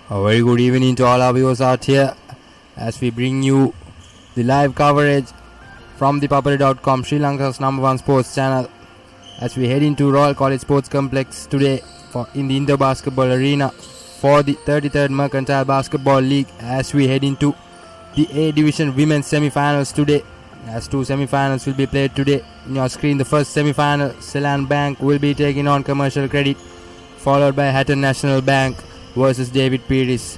A very good evening to all our viewers out here as we bring you the live coverage from ThePapare.com, Sri Lanka's #1 sports channel, as we head into Royal College Sports Complex today in the indoor basketball arena for the 33rd Mercantile Basketball League, as we head into the A Division Women's semi-finals today, as two semi-finals will be played today. On your screen, the first semi-final, Seylan Bank will be taking on Commercial Credit, followed by Hatton National Bank versus David Pieris.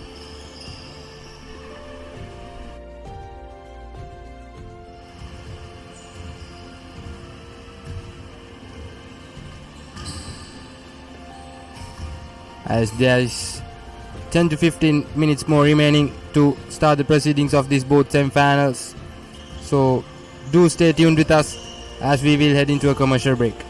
As there is 10 to 15 minutes more remaining to start the proceedings of these both semi-finals. So do stay tuned with us as we will head into a commercial break.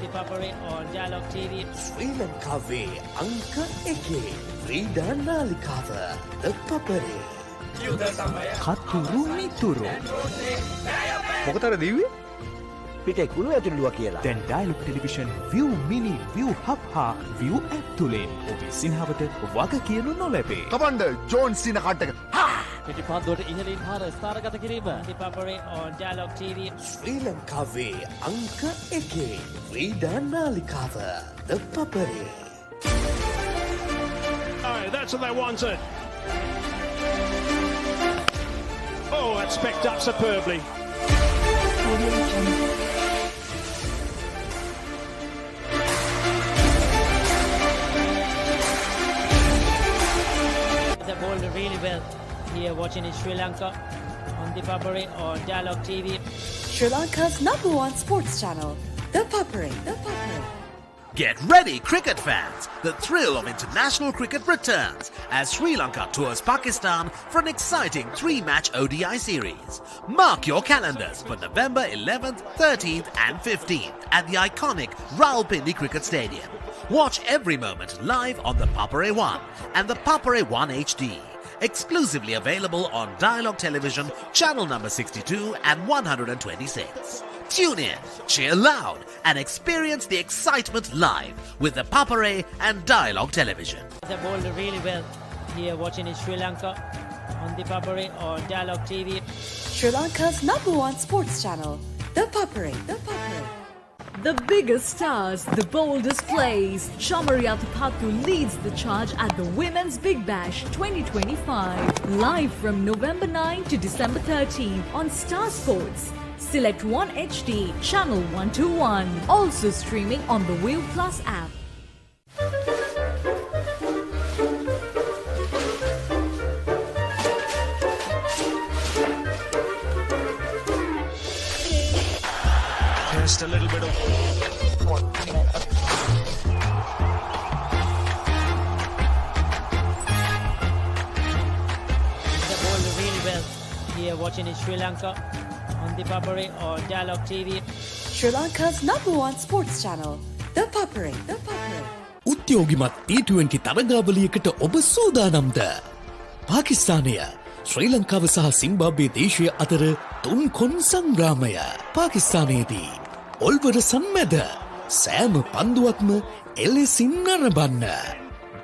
ThePapare on Dialog TV. Seylan Anka Eke Frida Nalikava ThePapare. Katuru Mituru. මොකටද දීවේ? පිටේ කුළු ඇතුළුවා කියලා. දැන් Dialog Television ViU Mini ViU Hub හා ViU App තුලින් ඔබේ සිනහවට වග කියනු නොලැබේ. කමන්ඩ ජෝන් සින කට් එක. පිටිපන්දුවට ඉහළින් හර ස්ථානගත කිරීම. ThePapare on Dialog TV. Seylan Anka Eke Frida Nalikava ThePapare. Oh, that's what they wanted. Oh, that's picked up superbly. The ball really well here watching in Sri Lanka on ThePapare on Dialog TV. Sri Lanka's #1 sports channel, ThePapare. Get ready, cricket fans! The thrill of international cricket returns as Sri Lanka tours Pakistan for an exciting 3-match ODI series. Mark your calendars for November 11th, 13th and 15th at the iconic Rawalpindi Cricket Stadium. Watch every moment live on the Papare 1 and the Papare 1 HD. Exclusively available on Dialog Television, channel number 62 and 126. Tune in, cheer loud, and experience the excitement live with the Papare and Dialog Television. The ball really well here watching in Sri Lanka on ThePapare on Dialog TV. Sri Lanka's #1 sports channel, ThePapare. The biggest stars, the boldest plays. Shamaria Tapatu leads the charge at the Women's Big Bash 2025. Live from November 9 to December 13 on Star Sports. Select 1 HD, channel 121. Also streaming on the ViU Plus app. Just a little bit of... The ball really well here watching in Sri Lanka on ThePapare on Dialog TV. Sri Lanka's #1 sports channel, ThePapare. උද්‍යෝගිමත් T20 තරගාවලියකට ඔබ සූදානම්ද? පාකිස්තානය ශ්‍රී ලංකාව සහ සිම්බාබ්වේ දේශය අතර තුන් කොන් සංග්‍රාමය. පාකිස්තානයේදී ඔල්වර සම්මැද සෑම පන්දුවක්ම එලෙසින් නරඹන්න.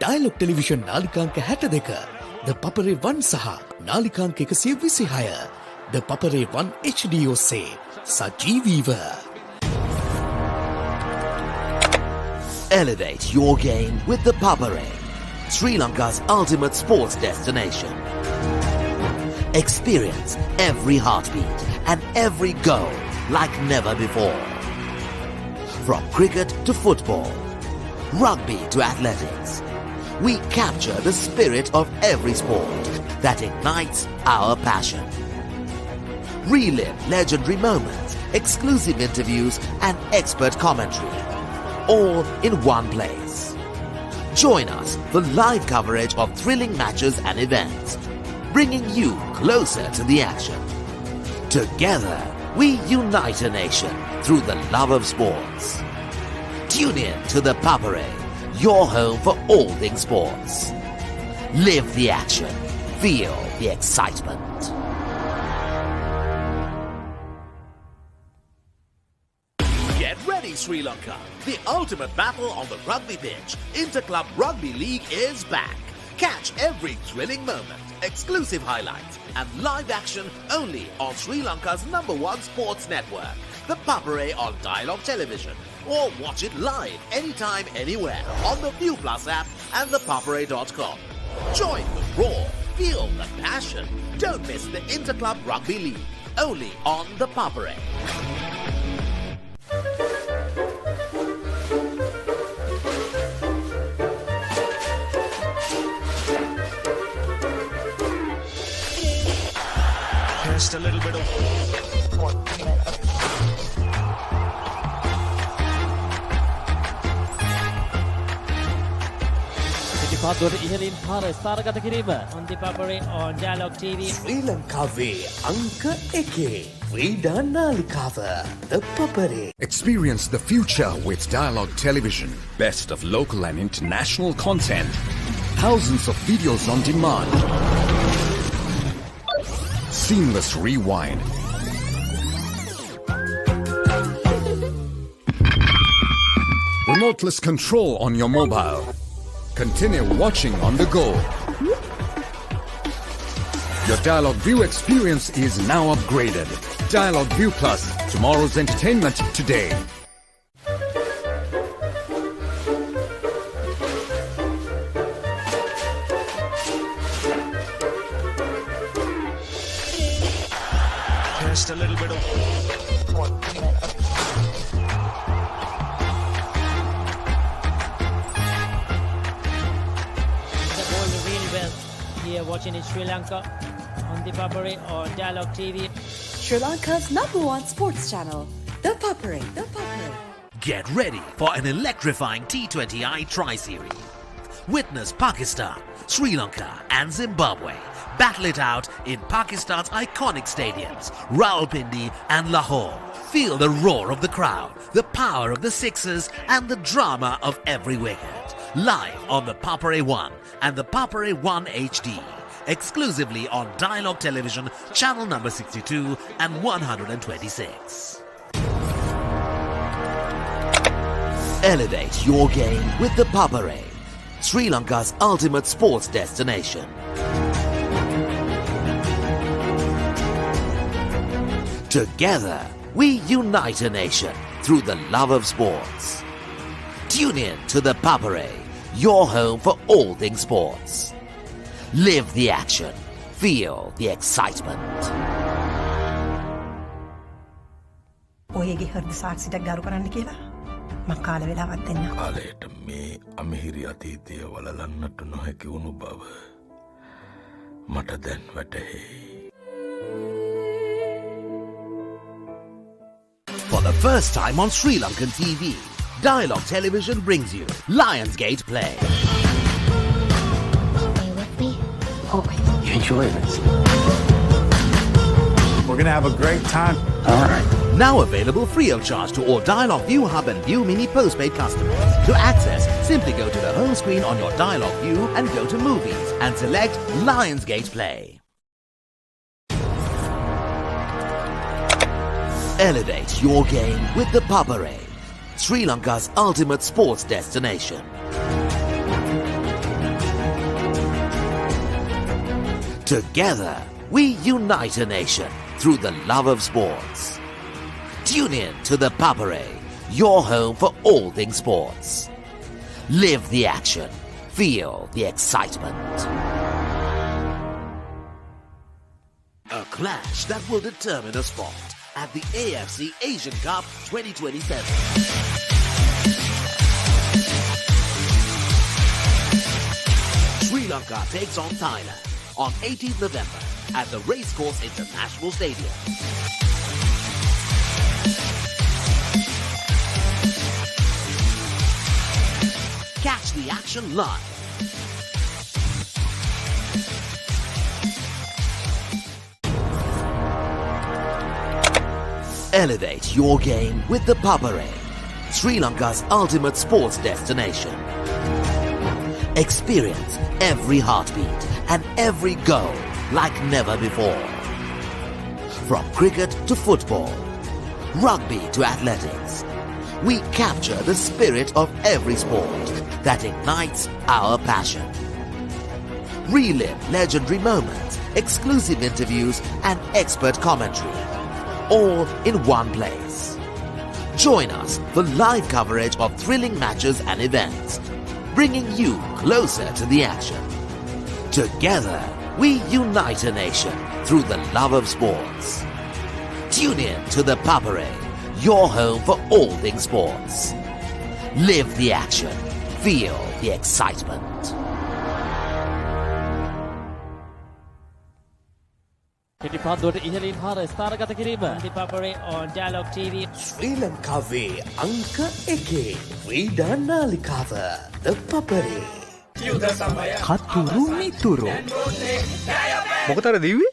Dialogue television නාලිකාංක 62, ThePapare 1 සහ නාලිකාංක 126, ThePapare 1 HD ඔස්සේ සජීවීව. Elevate your game with the Papare, Sri Lanka's ultimate sports destination. Experience every heartbeat and every goal like never before. From cricket to football, rugby to athletics, we capture the spirit of every sport that ignites our passion. Relive legendary moments, exclusive interviews and expert commentary, all in one place. Join us for live coverage of thrilling matches and events, bringing you closer to the action. Together, we unite a nation through the love of sports. Tune in to the Papare, your home for all things sports. Live the action, feel the excitement. Get ready, Sri Lanka. The ultimate battle on the rugby pitch. Interclub Rugby League is back. Catch every thrilling moment, exclusive highlights, and live action only on Sri Lanka's #1 sports network, the Papare on Dialog Television. Or watch it live anytime, anywhere on the ViU app and thepapare.com. Join the roar, feel the passion. Don't miss the Interclub Rugby League, only on the Papare. Just a little bit of... on ThePapare on Dialog TV. ශ්‍රී ලංකාවේ අංක එකේ ක්‍රීඩා නාලිකාව ThePapare. Experience the future with Dialog Television. Best of local and international content. Thousands of videos on demand. Seamless rewind. Remoteless control on your mobile. Continue watching on the go. Your Dialog ViU experience is now upgraded. Dialog ViU Plus, tomorrow's entertainment today. Just a little bit of... Here watching in Sri Lanka on ThePapare or Dialog TV. Sri Lanka's #1 sports channel, ThePapare. Get ready for an electrifying T20I Tri-Series. Witness Pakistan, Sri Lanka and Zimbabwe battle it out in Pakistan's iconic stadiums, Rawalpindi and Lahore. Feel the roar of the crowd, the power of the sixers and the drama of every wicket. Live on the Papare 1 and the Papare 1 HD. Exclusively on Dialog Television, channel number 62 and 126. Elevate your game with the Papare, Sri Lanka's ultimate sports destination. Together, we unite a nation through the love of sports. Tune in to the Papare, your home for all things sports. Live the action, feel the excitement. ඔයගේ හෘද සාක්ෂියක් ගරු කරන්න කියලා මම කාල වේලාවක් දෙන්න. කාලයට මේ අමිහිරි අතීතය වලලන්නට නොහැකි වුණු බව මට දැන් වැටහෙයි. For the first time on Sri Lankan TV, Dialog Television brings you Lionsgate Play. Are you with me? Always. You enjoy this? We're gonna have a great time. All right. Now available free of charge to all Dialog ViU Hub and ViU Mini postpaid customers. To access, simply go to the home screen on your Dialog ViU and go to Movies and select Lionsgate Play. Elevate your game with the Papare, Sri Lanka's ultimate sports destination. Together, we unite a nation through the love of sports. Tune in to the Papare, your home for all things sports. Live the action, feel the excitement. A clash that will determine a spot at the AFC Asian Cup 2027. Sri Lanka takes on Thailand on 18th November at the Racecourse International Stadium. Catch the action live. Elevate your game with the Papare, Sri Lanka's ultimate sports destination. Experience every heartbeat and every goal like never before. From cricket to football, rugby to athletics, we capture the spirit of every sport that ignites our passion. Relive legendary moments, exclusive interviews and expert commentary, all in one place. Join us for live coverage of thrilling matches and events, bringing you closer to the action. Together, we unite a nation through the love of sports. Tune in to the Papare, your home for all things sports. Live the action. Feel the excitement. පිටිපන්දුවට ඉහළින් හර ස්ථානගත කිරීම ThePapare on Dialog TV ශ්‍රී ලංකාවේ අංක 1 ක්‍රීඩා නාලිකාව ThePapare. කතුරු මිතුරු මොකටද දිව්වේ?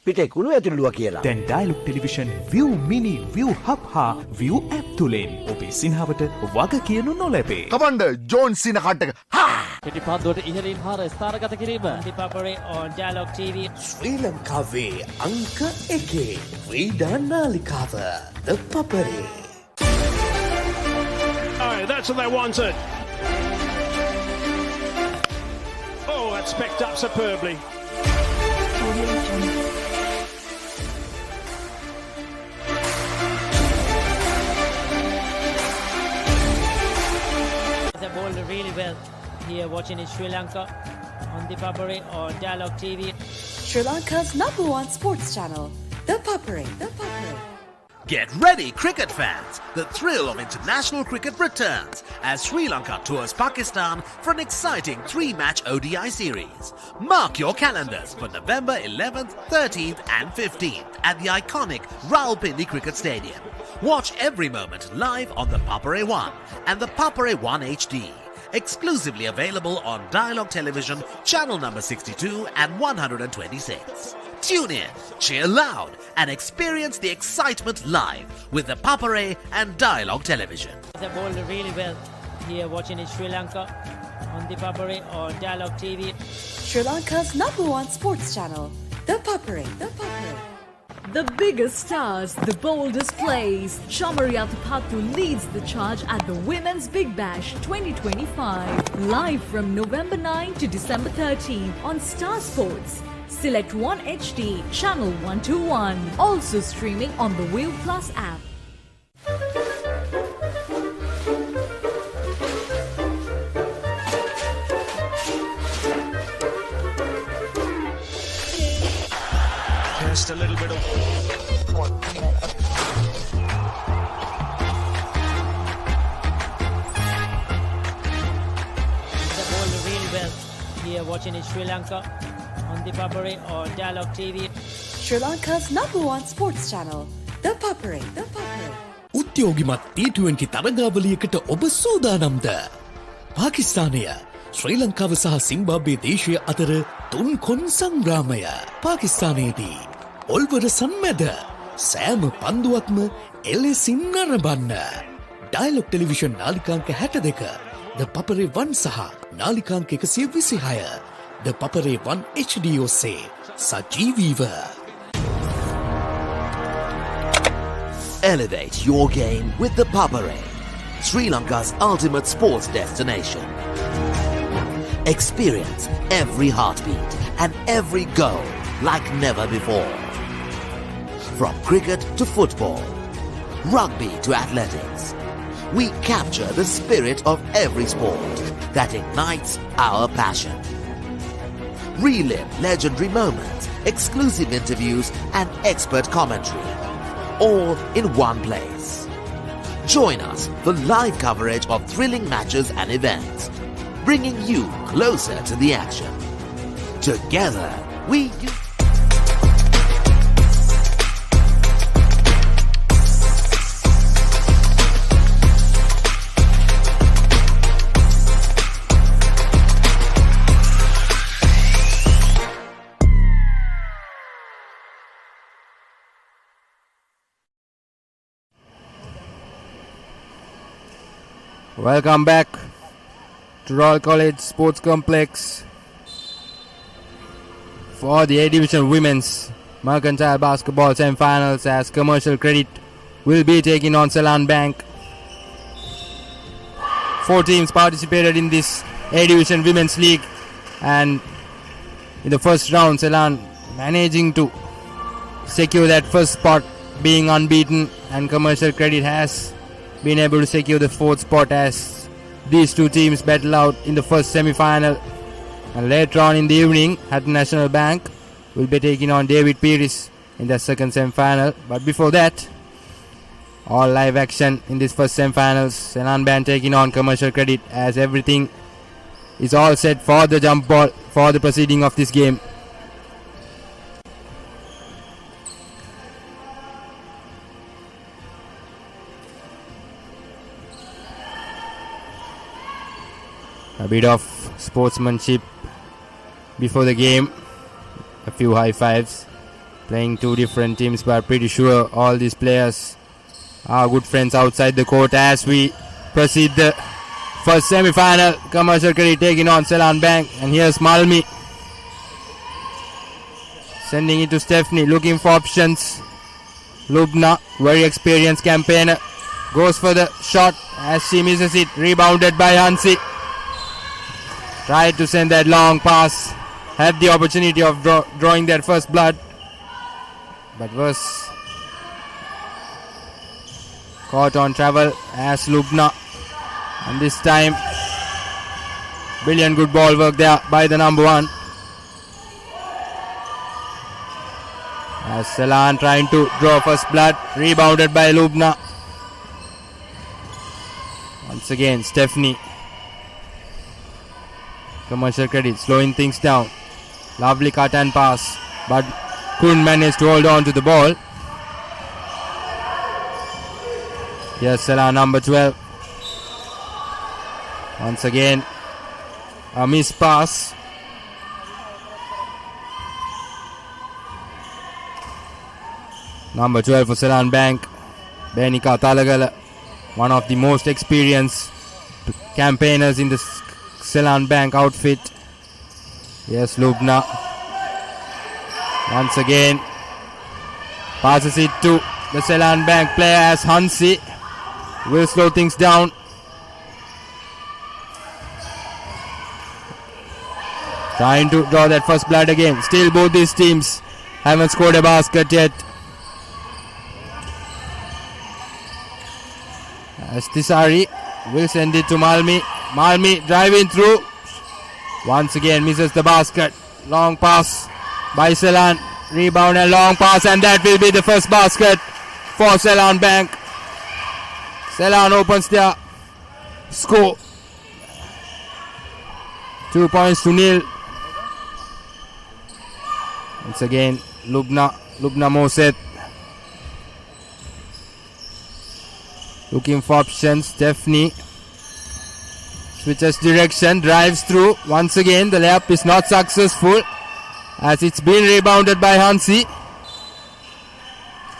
පිටේ කුණු ඇතුළුවා කියලා. දැන් Dialog television view mini view hub හා view app තුලින් ඔබේ සිනහවට වග කියනු නොලැබේ. කමන්ඩ ජෝන් සින කට් එක. පිටිපන්දුවට ඉහළින් හර ස්ථානගත කිරීම ThePapare on Dialog TV ශ්‍රී ලංකාවේ අංක 1 ක්‍රීඩා නාලිකාව ThePapare. Oh, that's what they wanted. Oh, that's picked up superbly. They bowled really well here watching in Sri Lanka on ThePapare on Dialog TV. Sri Lanka's #1 sports channel, ThePapare. ThePapare. Get ready, cricket fans! The thrill of international cricket returns as Sri Lanka tours Pakistan for an exciting 3-match ODI series. Mark your calendars for November 11th, 13th and 15th at the iconic Rawalpindi Cricket Stadium. Watch every moment live on the Papare 1 and the Papare 1 HD. Exclusively available on Dialog Television, channel number 62 and 126. Tune in, cheer loud and experience the excitement live with the Papare and Dialog Television. They bowled really well here watching in Sri Lanka on ThePapare on Dialog TV. Sri Lanka's #1 sports channel, ThePapare. ThePapare. The biggest stars, the boldest plays. Shamaria Tapatu leads the charge at the Women's Big Bash 2025. Live from November 9 to December 13 on Star Sports. Select 1 HD, channel 121. Also streaming on the ViU Plus app. Just a little bit of... They bowled really well here watching in Sri Lanka on ThePapare on Dialog TV. Sri Lanka's #1 sports channel, ThePapare. ThePapare. උද්‍යෝගිමත් T20 තරගාවලියකට ඔබ සූදානම්ද? පාකිස්තානය ශ්‍රී ලංකාව සහ සිම්බාබ්වේ දේශය අතර තුන් කොන් සංග්‍රාමය. පාකිස්තානයේදී ඔල්වර සම්මැද සෑම පන්දුවක්ම එලෙසින් නරඹන්න. Dialogue television නාලිකාංක 62 ThePapare 1 සහ නාලිකාංක 126 ThePapare 1 HD ඔස්සේ සජීවීව. Elevate your game with the Papare, Sri Lanka's ultimate sports destination. Experience every heartbeat and every goal like never before. From cricket to football, rugby to athletics, we capture the spirit of every sport that ignites our passion. Relive legendary moments, exclusive interviews and expert commentary, all in one place. Join us for live coverage of thrilling matches and events, bringing you closer to the action. Together, we Welcome back to Royal College Sports Complex for the A Division Women's Mercantile Basketball Semi-Finals, as Commercial Credit will be taking on Seylan Bank. 4 teams participated in this A Division Women's League, and in the first round Seylan managing to secure that first spot, being unbeaten, and Commercial Credit has been able to secure the 4th spot as these 2 teams battle out in the first semi-final. And later on in the evening, Hatton National Bank will be taking on David Pieris in the second semi-final. But before that, all live action in this first semi-finals. Seylan Bank taking on Commercial Credit, as everything is all set for the jump ball for the proceeding of this game. A bit of sportsmanship before the game. A few high fives. Playing 2 different teams, but pretty sure all these players are good friends outside the court as we proceed the first semi-final. Commercial Credit taking on Seylan Bank. And here's Malmi sending it to Stephanie, looking for options. Lubna, very experienced campaigner, goes for the shot as she misses it. Rebounded by Hansi. Tried to send that long pass. Had the opportunity of drawing their first blood, but was caught on travel as Lubna. And this time, brilliant good ball work there by the number 1. As Seylan trying to draw first blood. Rebounded by Lubna. Once again, Stephanie. Commercial Credit slowing things down. Lovely cut and pass, but couldn't manage to hold on to the ball. Yes, Seylan number 12. Once again, a missed pass. Number 12 for Seylan Bank, Benika Talagala, one of the most experienced campaigners in the Seylan Bank outfit. Yes, Lubna. Once again, passes it to the Seylan Bank player as Hansi will slow things down. Trying to draw that first blood again. Still both these teams haven't scored a basket yet. As Tisari will send it to Malmi. Malmi driving through. Once again misses the basket. Long pass by Seylan. Rebound and long pass, and that will be the first basket for Seylan Bank. Seylan opens their score. 2 points to nil. Once again, Lubna Moset looking for options. Stephanie switches direction, drives through. Once again, the layup is not successful as it's been rebounded by Hansi.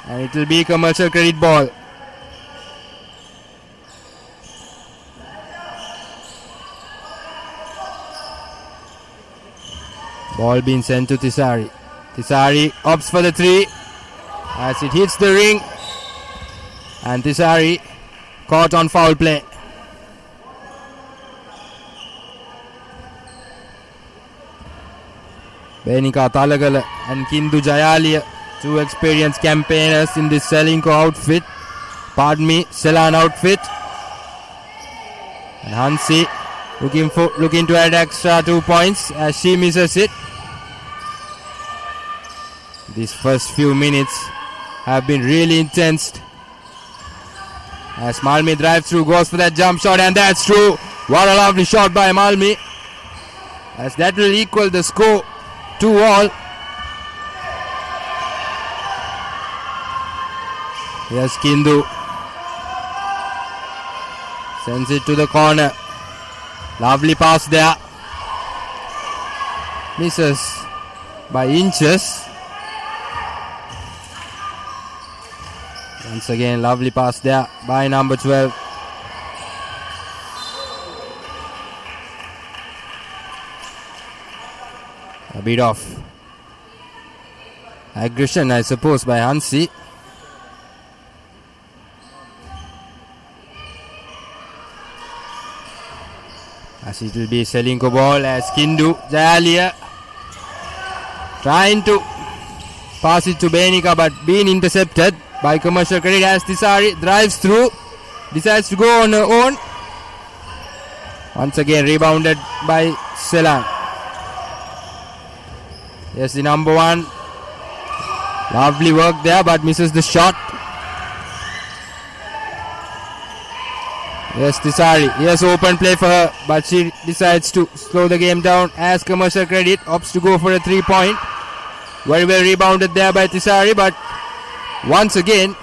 And it will be Commercial Credit ball. Ball being sent to Tisari. Tisari opts for the 3 as it hits the ring. And Tisari caught on foul play. Benika Talagala and Kindu Jayalia, 2 experienced campaigners in this Selinko outfit. Seylan outfit. And Hansi looking to add extra 2 points as she misses it. These first few minutes have been really intense. As Malmi drives through, goes for that jump shot, and that's true. What a lovely shot by Malmi. As that will equal the score 2-all. Yes, Kindu sends it to the corner. Lovely pass there. Misses by inches. Once again, lovely pass there by number 12. A bit of aggression, I suppose, by Hansi. As it will be Selinko ball as Kindu Jayaliya trying to pass it to Benika, but being intercepted by Commercial Credit as Tisari drives through, decides to go on her own. Once again rebounded by Seylan. Yes, the number one. Lovely work there, but misses the shot. Yes, Tisari. Yes, open play for her, but she decides to slow the game down as Commercial Credit opts to go for a 3-point. Very well rebounded there by Tisari, but once again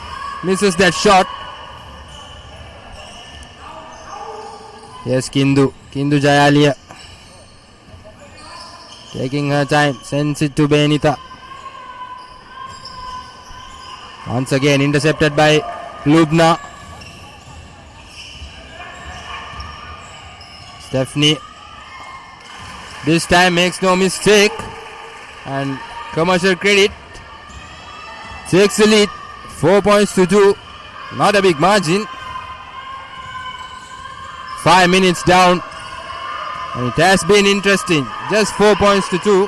misses that shot. Yes, Kindu Jayaliya taking her time, sends it to Benita. Once again intercepted by Lubna. Stephanie this time makes no mistake, and Commercial Credit takes the lead 4 points to 2. Not a big margin. 5 minutes down, and it has been interesting. Just 4 points to 2.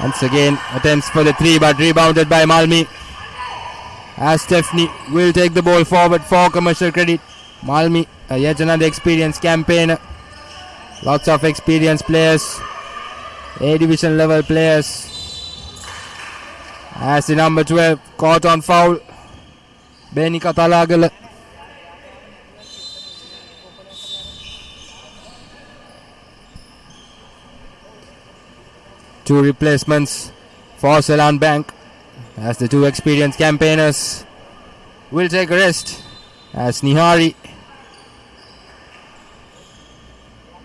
Once again attempts for the 3, but rebounded by Malmi as Stephanie will take the ball forward for Commercial Credit. Malmi, yet another experienced campaigner. Lots of experienced players, A division level players. As the number 12 caught on foul, Benika Talagala. Two replacements for Seylan Bank as the two experienced campaigners will take a rest as Nihari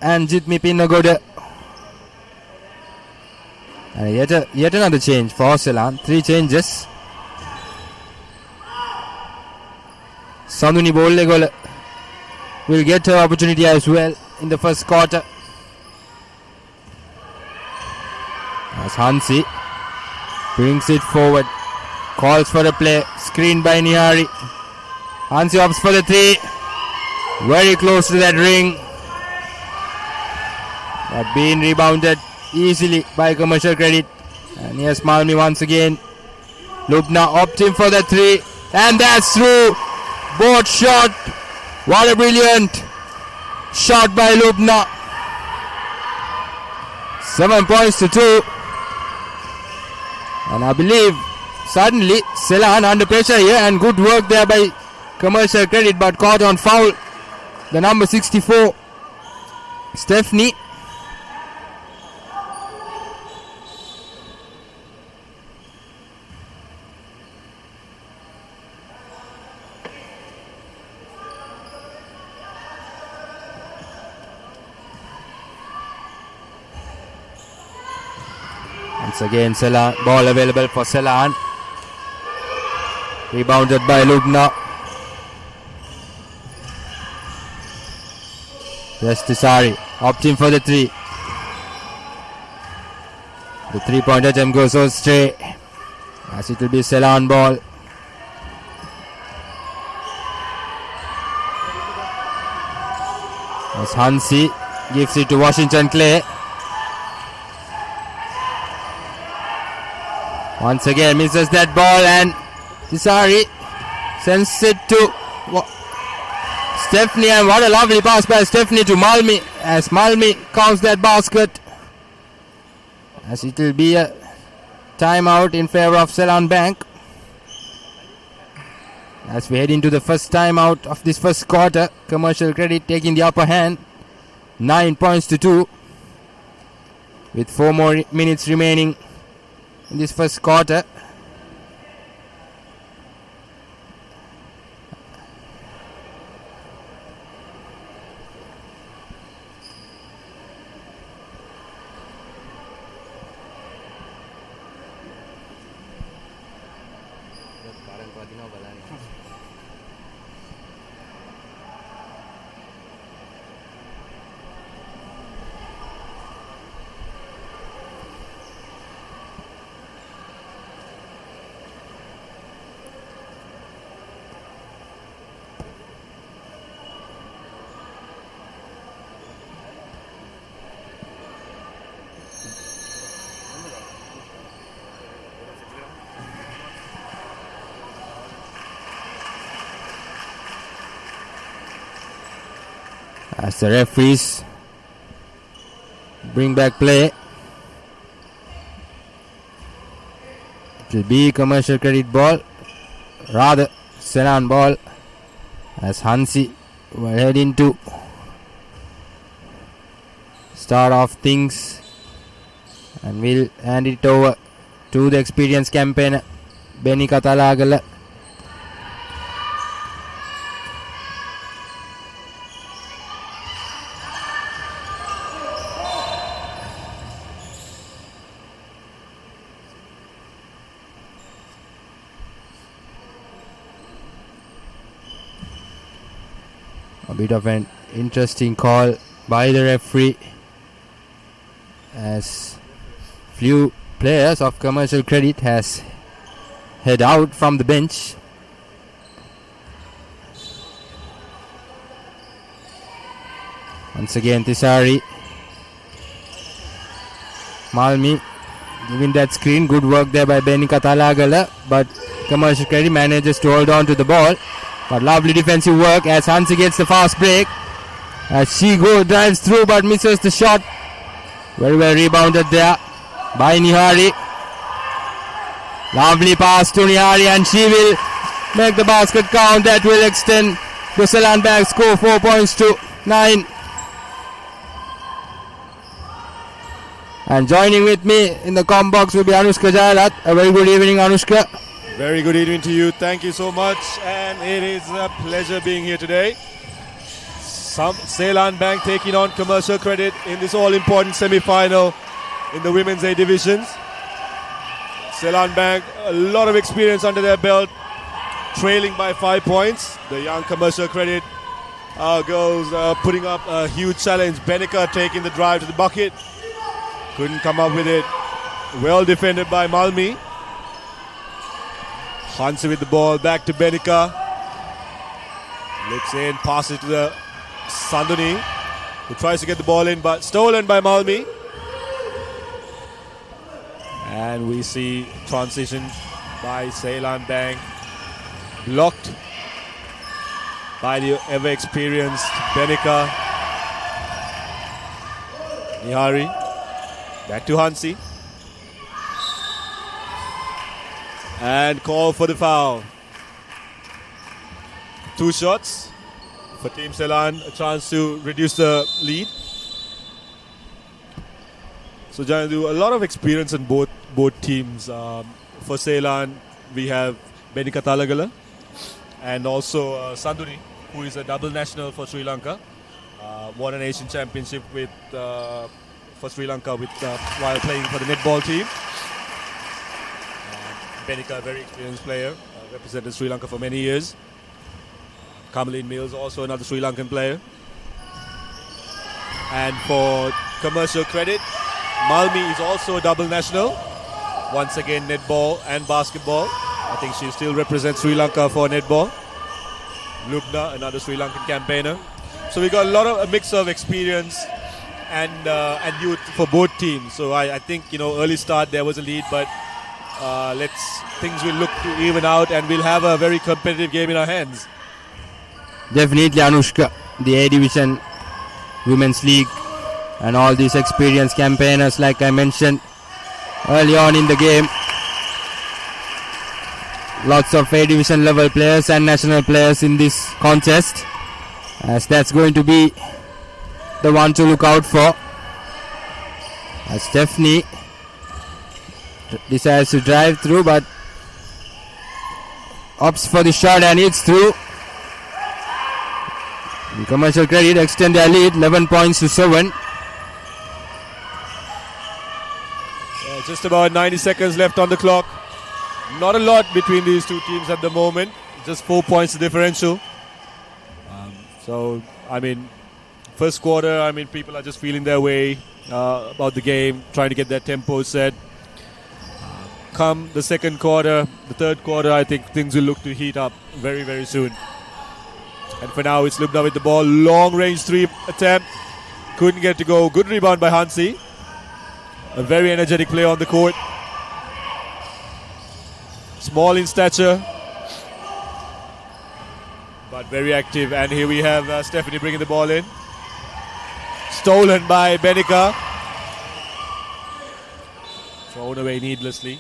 and Jitmi Pinnagoda. And yet another change for Seylan. 3 changes. Sanduni Bollegola will get her opportunity as well in the first quarter. As Hansi brings it forward, calls for a play, screened by Nihari. Hansi opts for the 3, very close to that ring, but being rebounded easily by Commercial Credit. And yes, Malmi once again. Lubna opting for the 3, and that's through. Both shot. What a brilliant shot by Lubna. 7 points to 2. And I believe suddenly Seylan under pressure here, and good work there by Commercial Credit, but caught on foul. The number 64, Stephanie. Once again, Seylan, ball available for Seylan. Rebounded by Lubna. Yes, Tisari opting for the 3. The 3-point attempt goes astray as it will be Seylan ball. As Hansi gives it to Washington Clay. Once again misses that ball, and Tisari sends it to Stephanie, and what a lovely pass by Stephanie to Malmi as Malmi counts that basket. As it will be a timeout in favor of Seylan Bank. As we head into the first timeout of this first quarter, Commercial Credit taking the upper hand, 9 points to 2, with 4 more minutes remaining in this first quarter. as the referees bring back play. It will be Commercial Credit ball, rather Seylan ball, as Hansi will head into start off things, and we'll hand it over to the experienced campaigner Benny Katalagala. A bit of an interesting call by the referee, as few players of Commercial Credit has head out from the bench. Once again Tisari, Malmi giving that screen. Good work there by Benny Katalagala, but Commercial Credit manages to hold on to the ball. But lovely defensive work as Hansi gets the fast break, as Shigo drives through but misses the shot. Very well rebounded there by Nihari. Lovely pass to Nihari, and she will make the basket count. That will extend the Seylan Bank score 4 points to 9. And joining with me in the comm box will be Anushka Jayalat. A very good evening, Anushka. Very good evening to you. Thank you so much, and it is a pleasure being here today. Seylan Bank taking on Commercial Credit in this all-important semi-final in the Women's A divisions. Seylan Bank, a lot of experience under their belt, trailing by 5 points. The young Commercial Credit girls putting up a huge challenge. Benica taking the drive to the bucket. Couldn't come up with it. Well defended by Malmi. Hansi with the ball, back to Benica. Looks in, passes to the Sanduni, who tries to get the ball in, but stolen by Malmi. And we see transition by Seylan Bank, blocked by the ever-experienced Benica. Nihari, back to Hansi. And call for the foul. 2 shots for Team Seylan, a chance to reduce the lead. So Janadu, a lot of experience in both teams. For Seylan, we have Benny Katalagala and also Sanduni, who is a double national for Sri Lanka. Won an Asian Championship with for Sri Lanka while playing for the netball team. Benica, a very experienced player, represented Sri Lanka for many years. Kamaline Mills, also another Sri Lankan player. And for Commercial Credit, Malmi is also a double national. Once again, netball and basketball. I think she still represents Sri Lanka for netball. Lubna, another Sri Lankan campaigner. So we got a mix of experience and youth for both teams. So I think, early start there was a lead, but things will look to even out, and we'll have a very competitive game in our hands. Definitely, Anushka, the A Division Women's League and all these experienced campaigners, like I mentioned early on in the game. Lots of A Division level players and national players in this contest, as that's going to be the one to look out for. As Stephanie decides to drive through, but opts for the shot, and it's through. And Commercial Credit extend their lead 11 points to 7. Just about 90 seconds left on the clock. Not a lot between these two teams at the moment. Just 4 points differential. First quarter, people are just feeling their way about the game, trying to get their tempo set. Come the second quarter, the third quarter, I think things will look to heat up very, very soon. And for now, it's Lubna with the ball. Long range 3 attempt. Couldn't get to go. Good rebound by Hansi. A very energetic play on the court. Small in stature, but very active. And here we have Stephanie bringing the ball in. stolen by Benica. Thrown away needlessly.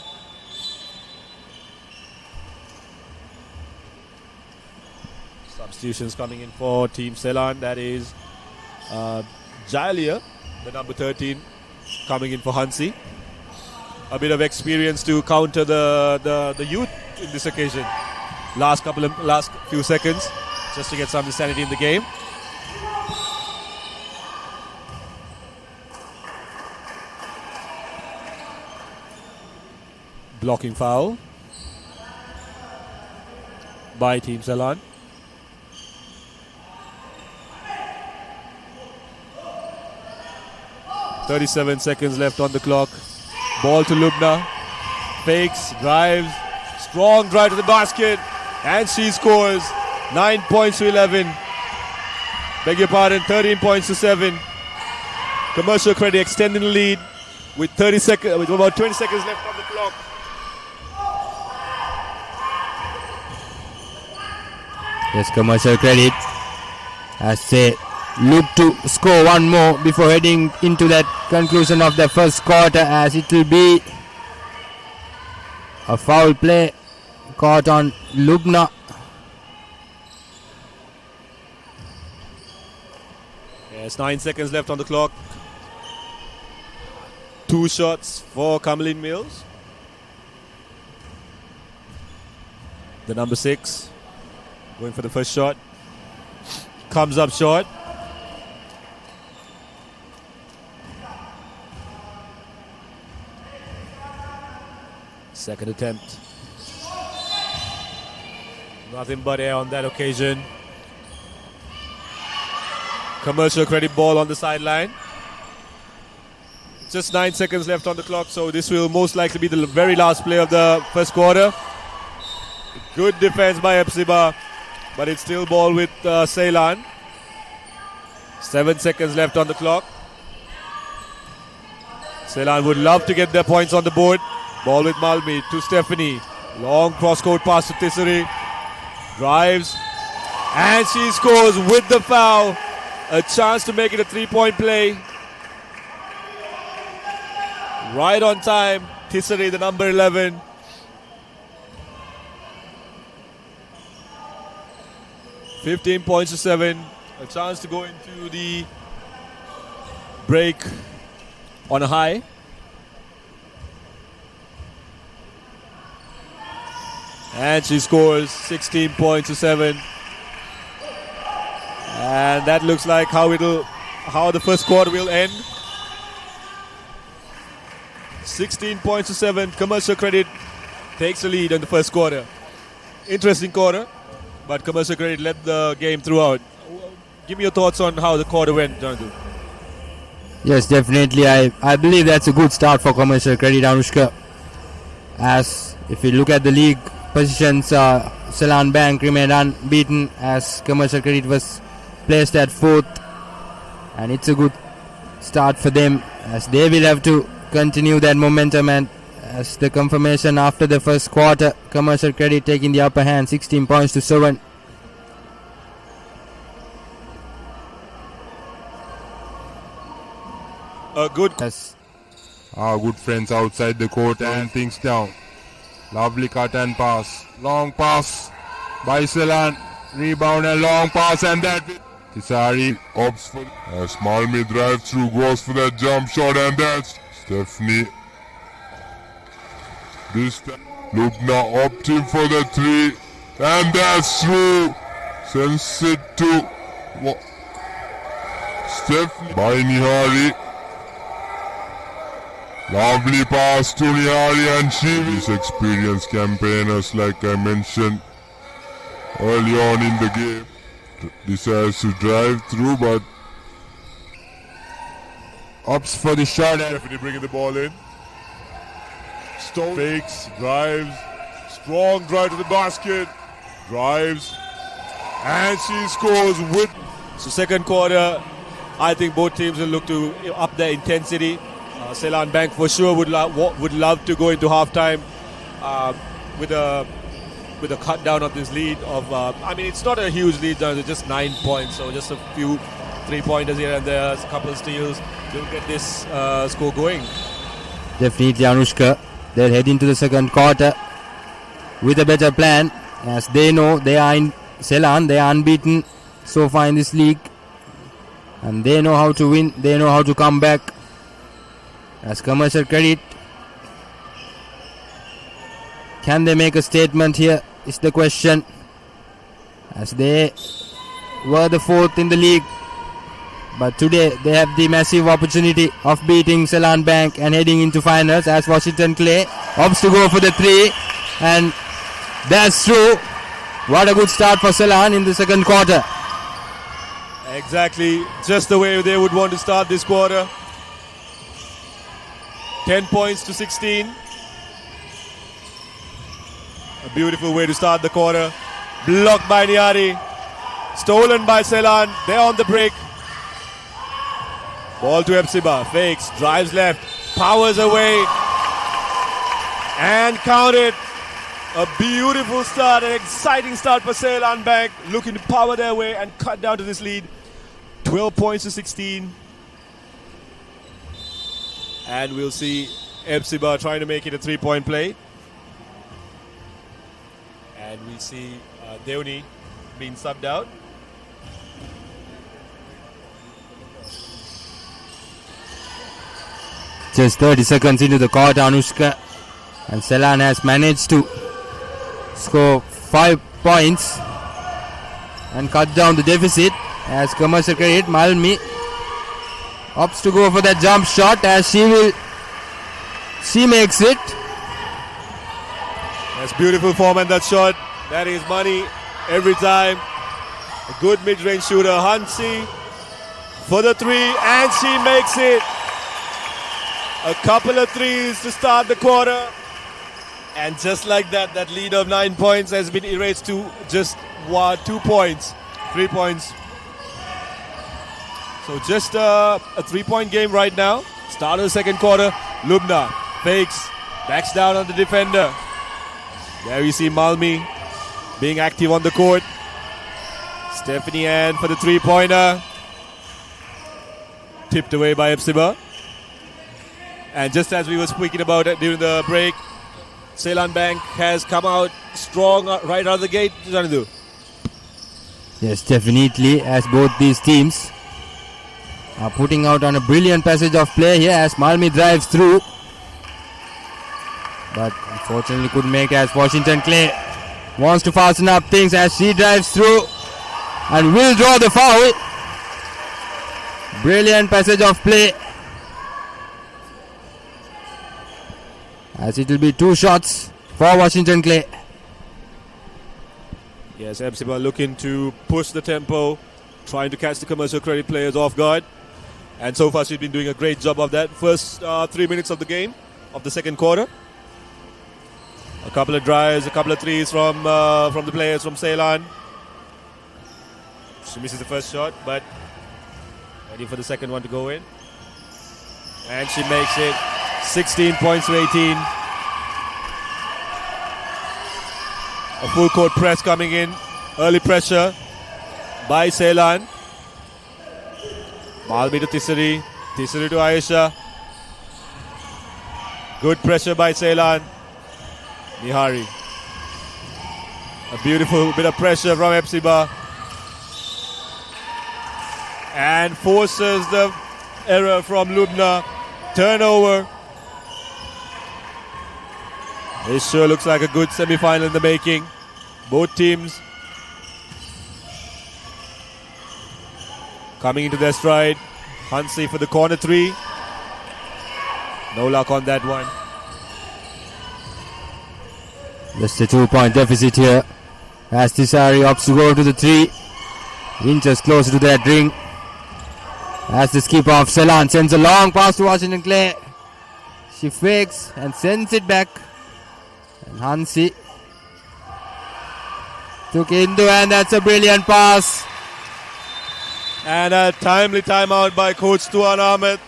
Substitutions coming in for Team Seylan. That is Jalia, the number 13, coming in for Hansi. A bit of experience to counter the youth in this occasion. Last few seconds, just to get some sanity in the game. Blocking foul by Team Seylan. .37 seconds left on the clock. Ball to Lubna. Fakes, drives, strong drive to the basket, and she scores. 9 points to 11. Beg your pardon, 13 points to 7. Commercial Credit extending the lead with about 20 seconds left on the clock. Yes, Commercial Credit as they look to score one more before heading into that conclusion of the first quarter, as it will be a foul play caught on Lubna. Yes, 9 seconds left on the clock. 2 shots for Kamalin Mills. The number 6 going for the first shot. Comes up short. Second attempt. Nothing but air on that occasion. Commercial Credit ball on the sideline. Just 9 seconds left on the clock, so this will most likely be the very last play of the first quarter. Good defense by Epsiba, but it's still ball with Seylan. 7 seconds left on the clock. Seylan would love to get their points on the board. Ball with Malmi to Stephanie. Long cross-court pass to Tissery. Drives. And she scores with the foul. A chance to make it a 3-point play. Right on time. Tissery, the number 11. $15 points to 7. A chance to go into the break on a high. And she scores 16 points to 7. And that looks like how the first quarter will end. 16 points to 7. Commercial Credit takes the lead in the first quarter. Interesting quarter, but Commercial Credit led the game throughout. Give me your thoughts on how the quarter went, Jonathan. Yes, definitely. I believe that's a good start for Commercial Credit, Anushka. As if you look at the league positions, Seylan Bank remained unbeaten as Commercial Credit was placed at 4th. And it's a good start for them as they will have to continue that momentum, and as the confirmation after the first quarter, Commercial Credit taking the upper hand, 16 points to 7. Yes. Our good friends outside the court and things down. Lovely cut and pass. Long pass by Seylan. Rebound and long pass, and that Tisari opts for as Malmi drive through, goes for that jump shot, and that's Stephanie. This time Lubna opting for the 3, and that's through. Sends it to Stephanie by Nihari. Lovely pass to Nihari, and she is experienced campaigners, like I mentioned early on in the game. Decides to drive through, but opts for the shot. Definitely bringing the ball in. Stone fakes, drives, strong drive to the basket, drives, and she scores with. So second quarter, I think both teams will look to up their intensity. Seylan Bank for sure would love to go into halftime with a cut down of this lead of. I mean, it's not a huge lead, it's just 9 points, so just a few 3-pointers here and there, a couple of steals will get this score going. Definitely, Anushka. They'll head into the second quarter with a better plan, as they know they are in Seylan. They are unbeaten so far in this league, and they know how to win. They know how to come back. As Commercial Credit, can they make a statement here is the question, as they were the 4th in the league, but today they have the massive opportunity of beating Seylan Bank and heading into finals, as Washington Clay opts to go for the 3, and that's true. What a good start for Seylan in the second quarter. Exactly, just the way they would want to start this quarter. 10 points to 16. A beautiful way to start the quarter. Blocked by Niari. Stolen by Seylan. They're on the break. Ball to Epsiba. Fakes. Drives left. Powers away. And counted. A beautiful start. An exciting start for Seylan Bank. Looking to power their way and cut down to this lead. 12 points to 16. And we'll see Epsiba trying to make it a 3-point play. And we see Deoni being subbed out. Just 30 seconds into the quarter, Anushka, and Seylan has managed to score 5 points and cut down the deficit, as Commercial Credit Malmi opts to go for that jump shot, as she makes it. That's beautiful form and that shot. That is money every time. A good mid-range shooter, Hansi, for the 3, and she makes it. A couple of threes to start the quarter. And just like that, that lead of 9 points has been erased to just 2 points. 3 points. So just a 3-point game right now. Start of the second quarter. Lubna fakes, backs down on the defender. There we see Malmi being active on the court. Stephanie Ann for the 3-pointer. Tipped away by Epsiba. And just as we were speaking about it during the break, Seylan Bank has come out strong right out of the gate. Janadu. Yes, definitely, as both these teams are putting out on a brilliant passage of play here, as Malmi drives through, but unfortunately couldn't make, as Washington Clay wants to fasten up things as she drives through and will draw the foul. Brilliant passage of play, as it will be 2 shots for Washington Clay. Yes, Epsiba looking to push the tempo, trying to catch the Commercial Credit players off guard. And so far she's been doing a great job of that. First 3 minutes of the game, of the second quarter. A couple of drives, a couple of threes from the players from Seylan. She misses the first shot, but ready for the second one to go in. And she makes it 16 points to 18. A full court press coming in. Early pressure by Seylan. Malmi to Tisari. Tisari to Aisha. Good pressure by Seylan. Nihari. A beautiful bit of pressure from Epsiba. And forces the error from Lubna. Turnover. This sure looks like a good semi-final in the making. Both teams coming into their stride. Hansi for the corner 3. No luck on that one. Just a 2-point deficit here, as Tisari opts to go to the 3. Inches closer to that ring, as the skipper of Seylan sends a long pass to Washington Clay. She fakes and sends it back. And Hansi took into, and that's a brilliant pass. And a timely timeout by Coach Tuan Ahmed,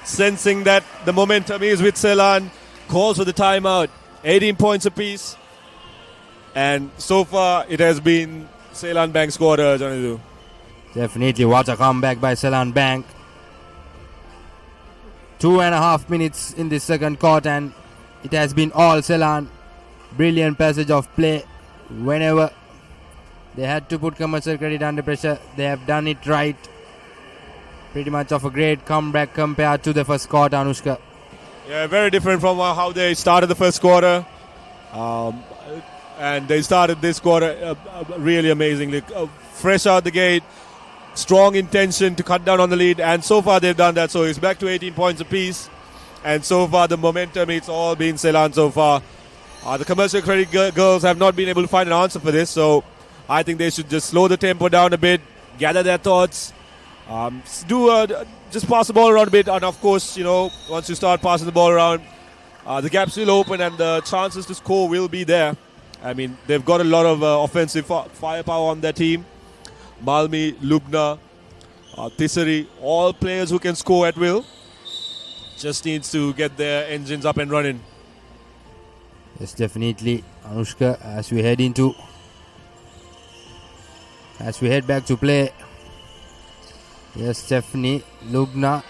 sensing that the momentum is with Seylan, calls for the timeout. 18 points apiece. And so far it has been Seylan Bank's quarter, Janadu. Definitely, what a comeback by Seylan Bank. 2.5 minutes in the second quarter, and it has been all Seylan. Brilliant passage of play. Whenever they had to put Commercial Credit under pressure, they have done it right. Pretty much of a great comeback compared to the first quarter, Anushka. Yeah, very different from how they started the first quarter. And they started this quarter really amazingly. Fresh out the gate, strong intention to cut down on the lead, and so far they've done that. So it's back to 18 points apiece. And so far the momentum, it's all been Seylan so far. The Commercial Credit girls have not been able to find an answer for this, so I think they should just slow the tempo down a bit, gather their thoughts, just pass the ball around a bit, and of course, once you start passing the ball around, the gaps will open and the chances to score will be there. I mean, they've got a lot of offensive firepower on their team. Malmi, Lubna, Tisari, all players who can score at will. Just needs to get their engines up and running. Yes, definitely, Anushka, as we head back to play. Yes, Stephanie Lubna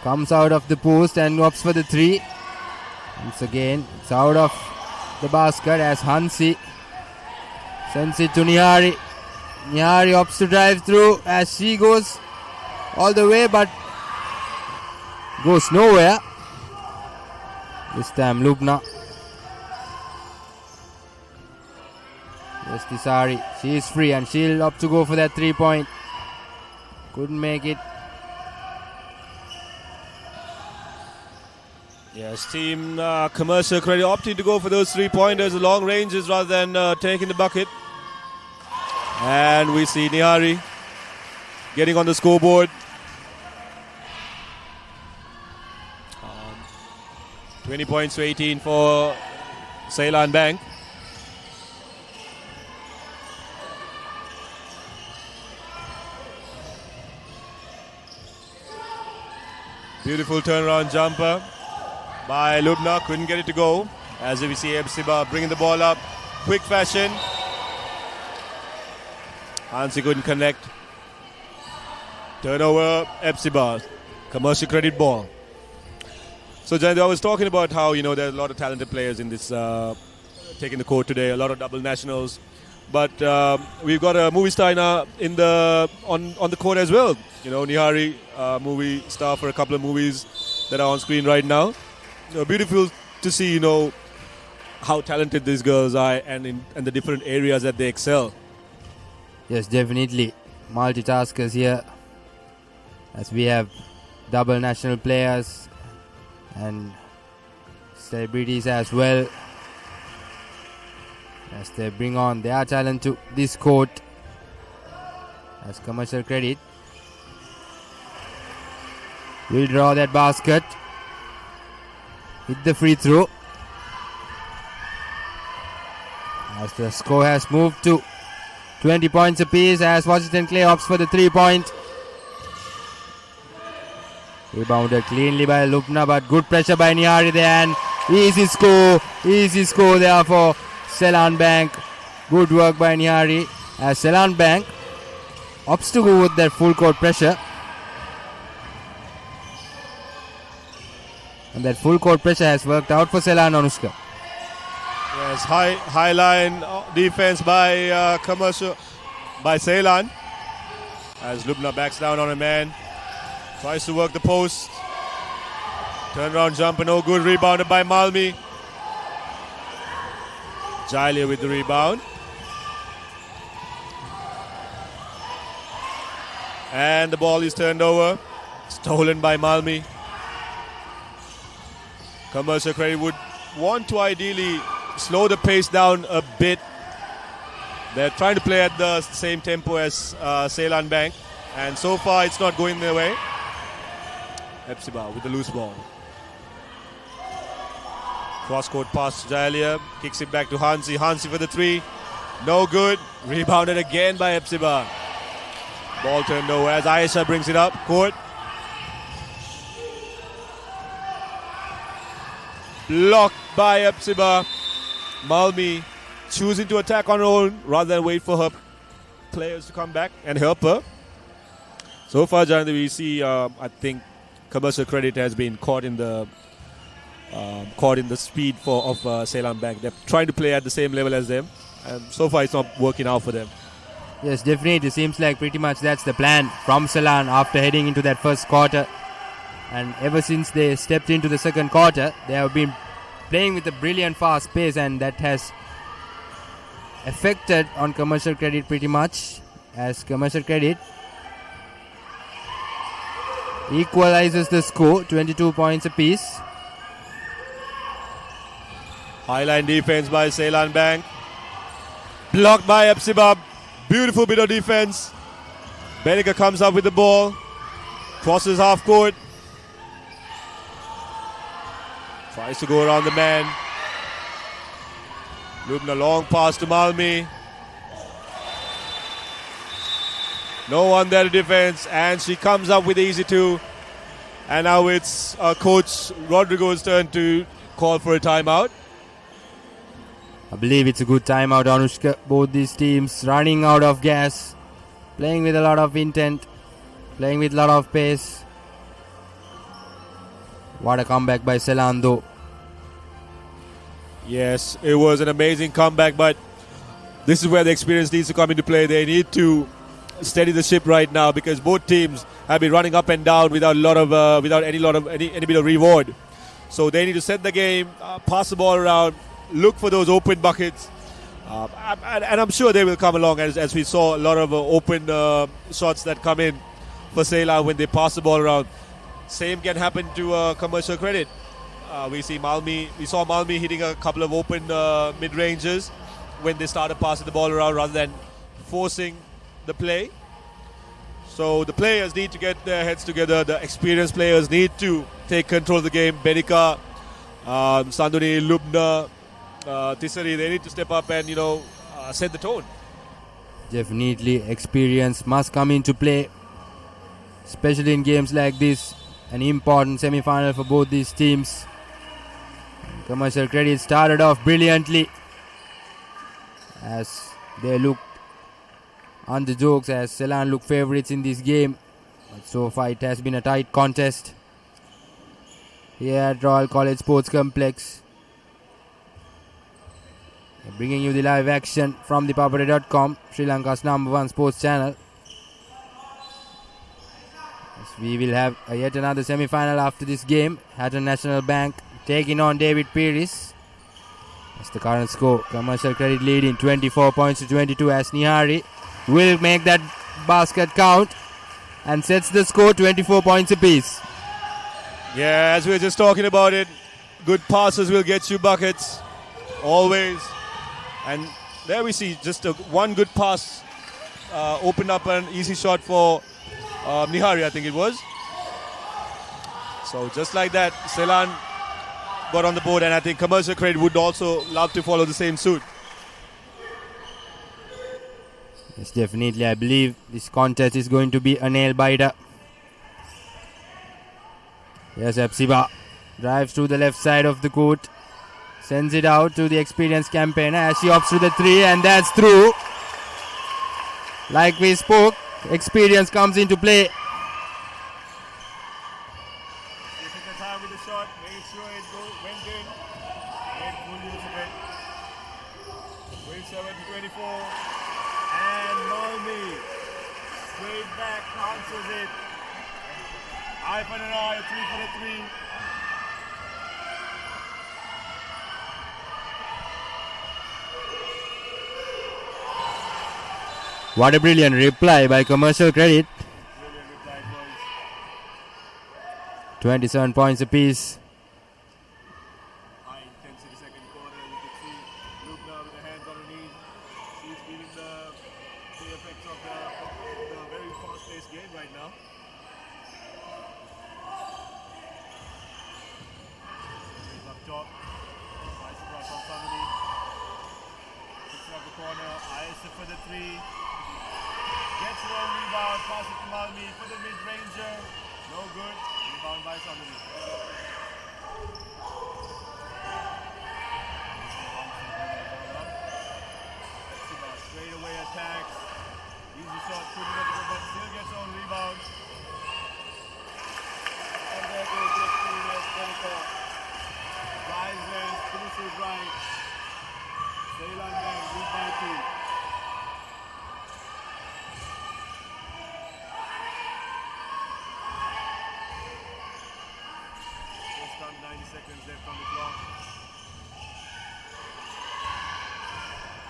comes out of the post and opts for the three. Once again, it's out of the basket as Hansi sends it to Nihari. Nihari opts to drive through as she goes all the way but goes nowhere. This time Lubna. Yes, Tisari. She is free and she'll opt to go for that 3-point. Couldn't make it. Yes, team Commercial Credit opting to go for those 3-pointers, the long ranges rather than taking the bucket. And we see Nihari getting on the scoreboard. 20 points to 18 for Seylan Bank. Beautiful turnaround jumper by Lubna. Couldn't get it to go. As we see Epsiba bringing the ball up. Quick fashion. Hansi couldn't connect. Turnover, Epsiba. Commercial Credit ball. So, Jayant, I was talking about how, there are a lot of talented players in this, taking the court today. A lot of double nationals. But we've got a movie star on the court as well. Nihari, movie star for a couple of movies that are on screen right now. Beautiful to see, how talented these girls are and the different areas that they excel. Yes, definitely. Multitaskers here. As we have double national players and celebrities as well. As they bring on their talent to this court as Commercial Credit will draw that basket, hit the free throw as the score has moved to 20 points apiece as Washington Clay opts for the 3-point. Rebounded cleanly by Lubna, but good pressure by Nihari there and easy score there for Seylan Bank. Good work by Nihari as Seylan Bank opts to go with their full court pressure. And that full court pressure has worked out for Seylan, Anushka. Yes, high line defense by Seylan. As Lubna backs down on a man. Tries to work the post. Turnaround jumper, no good. Rebounded by Malmi. Jailia with the rebound. And the ball is turned over. Stolen by Malmi. Commercial Credit would want to ideally slow the pace down a bit. They're trying to play at the same tempo as Seylan Bank. And so far it's not going their way. Epsiba with the loose ball. Cross-court pass to Jailia. Kicks it back to Hansi. Hansi for the 3. No good. Rebounded again by Epsiba. Ball turned over as Aisha brings it up. Court. Blocked by Epsiba. Malmi choosing to attack on her own rather than wait for her players to come back and help her. So far, Janandi, we see, I think, Commercial Credit has been caught in the speed of Seylan Bank. They're trying to play at the same level as them, and so far it's not working out for them. Yes, definitely. Seems like pretty much that's the plan from Seylan after heading into that first quarter. And ever since they stepped into the second quarter, they have been playing with a brilliant fast pace, and that has affected on Commercial Credit pretty much, as Commercial Credit equalizes the score, 22 points apiece. Highline defense by Seylan Bank. Blocked by Epsibab. Beautiful bit of defense. Benica comes up with the ball. Crosses half court. Tries to go around the man. Lubna long pass to Malmi. No one there to defense, and she comes up with the easy two. And now it's Coach Rodrigo's turn to call for a timeout. I believe it's a good timeout, Anushka. Both these teams running out of gas, playing with a lot of intent, playing with a lot of pace. What a comeback by Seylan though. Yes, it was an amazing comeback, but this is where the experience needs to come into play. They need to steady the ship right now, because both teams have been running up and down without any bit of reward. So they need to set the game, pass the ball around, look for those open buckets, and I'm sure they will come along, as we saw a lot of open shots that come in for Seylan when they pass the ball around. Same can happen to Commercial Credit. We saw Malmi hitting a couple of open mid-ranges when they started passing the ball around rather than forcing the play. So the players need to get their heads together. The experienced players need to take control of the game. Benica, Sanduni, Lubna, Tisari, they need to step up and set the tone. Definitely experience must come into play, especially in games like this. An important semi-final for both these teams. Commercial Credit started off brilliantly as they looked underdogs, as Seylan looked favourites in this game. But so far it has been a tight contest here at Royal College Sports Complex. Bringing you the live action from ThePapare.com, Sri Lanka's #1 sports channel. As we will have yet another semi-final after this game. Hatton National Bank taking on David Peris. That's the current score. Commercial Credit leading 24 points to 22, as Nihari will make that basket count and sets the score 24 points apiece. Yeah, as we were just talking about it, good passes will get you buckets, always. And there we see just one good pass opened up an easy shot for Nihari, I think it was. So just like that, Seylan got on the board, and I think Commercial Credit would also love to follow the same suit. Yes, definitely. I believe this contest is going to be a nail-biter. Yes, Epsiba drives to the left side of the court. Sends it out to the experienced campaigner as she opts to the three, and that's through. Like we spoke, experience comes into play. Taking the time with the shot, made sure it went in. Made full use of it. 27-24. And Malmi straight back, answers it. Eye for an eye, 3 for the 3. What a brilliant reply by Commercial Credit. 27 points apiece. High intensity second quarter. You can see Lubna with the hands on her knees. She's feeling the effects of the very fast-paced game right now. Up top. Nice cross on somebody. Picks up the corner. Ayesha for the 3. Gets her own rebound. Pass it to Malmi for the mid-ranger. No good. Rebound by somebody. Straight away attacks. shot, couldn't get it, but still gets on rebound. And there goes the experience, Delta. Drives in, finishes right. Seylan Bank, lead by 2. Just under 90 seconds left on the clock.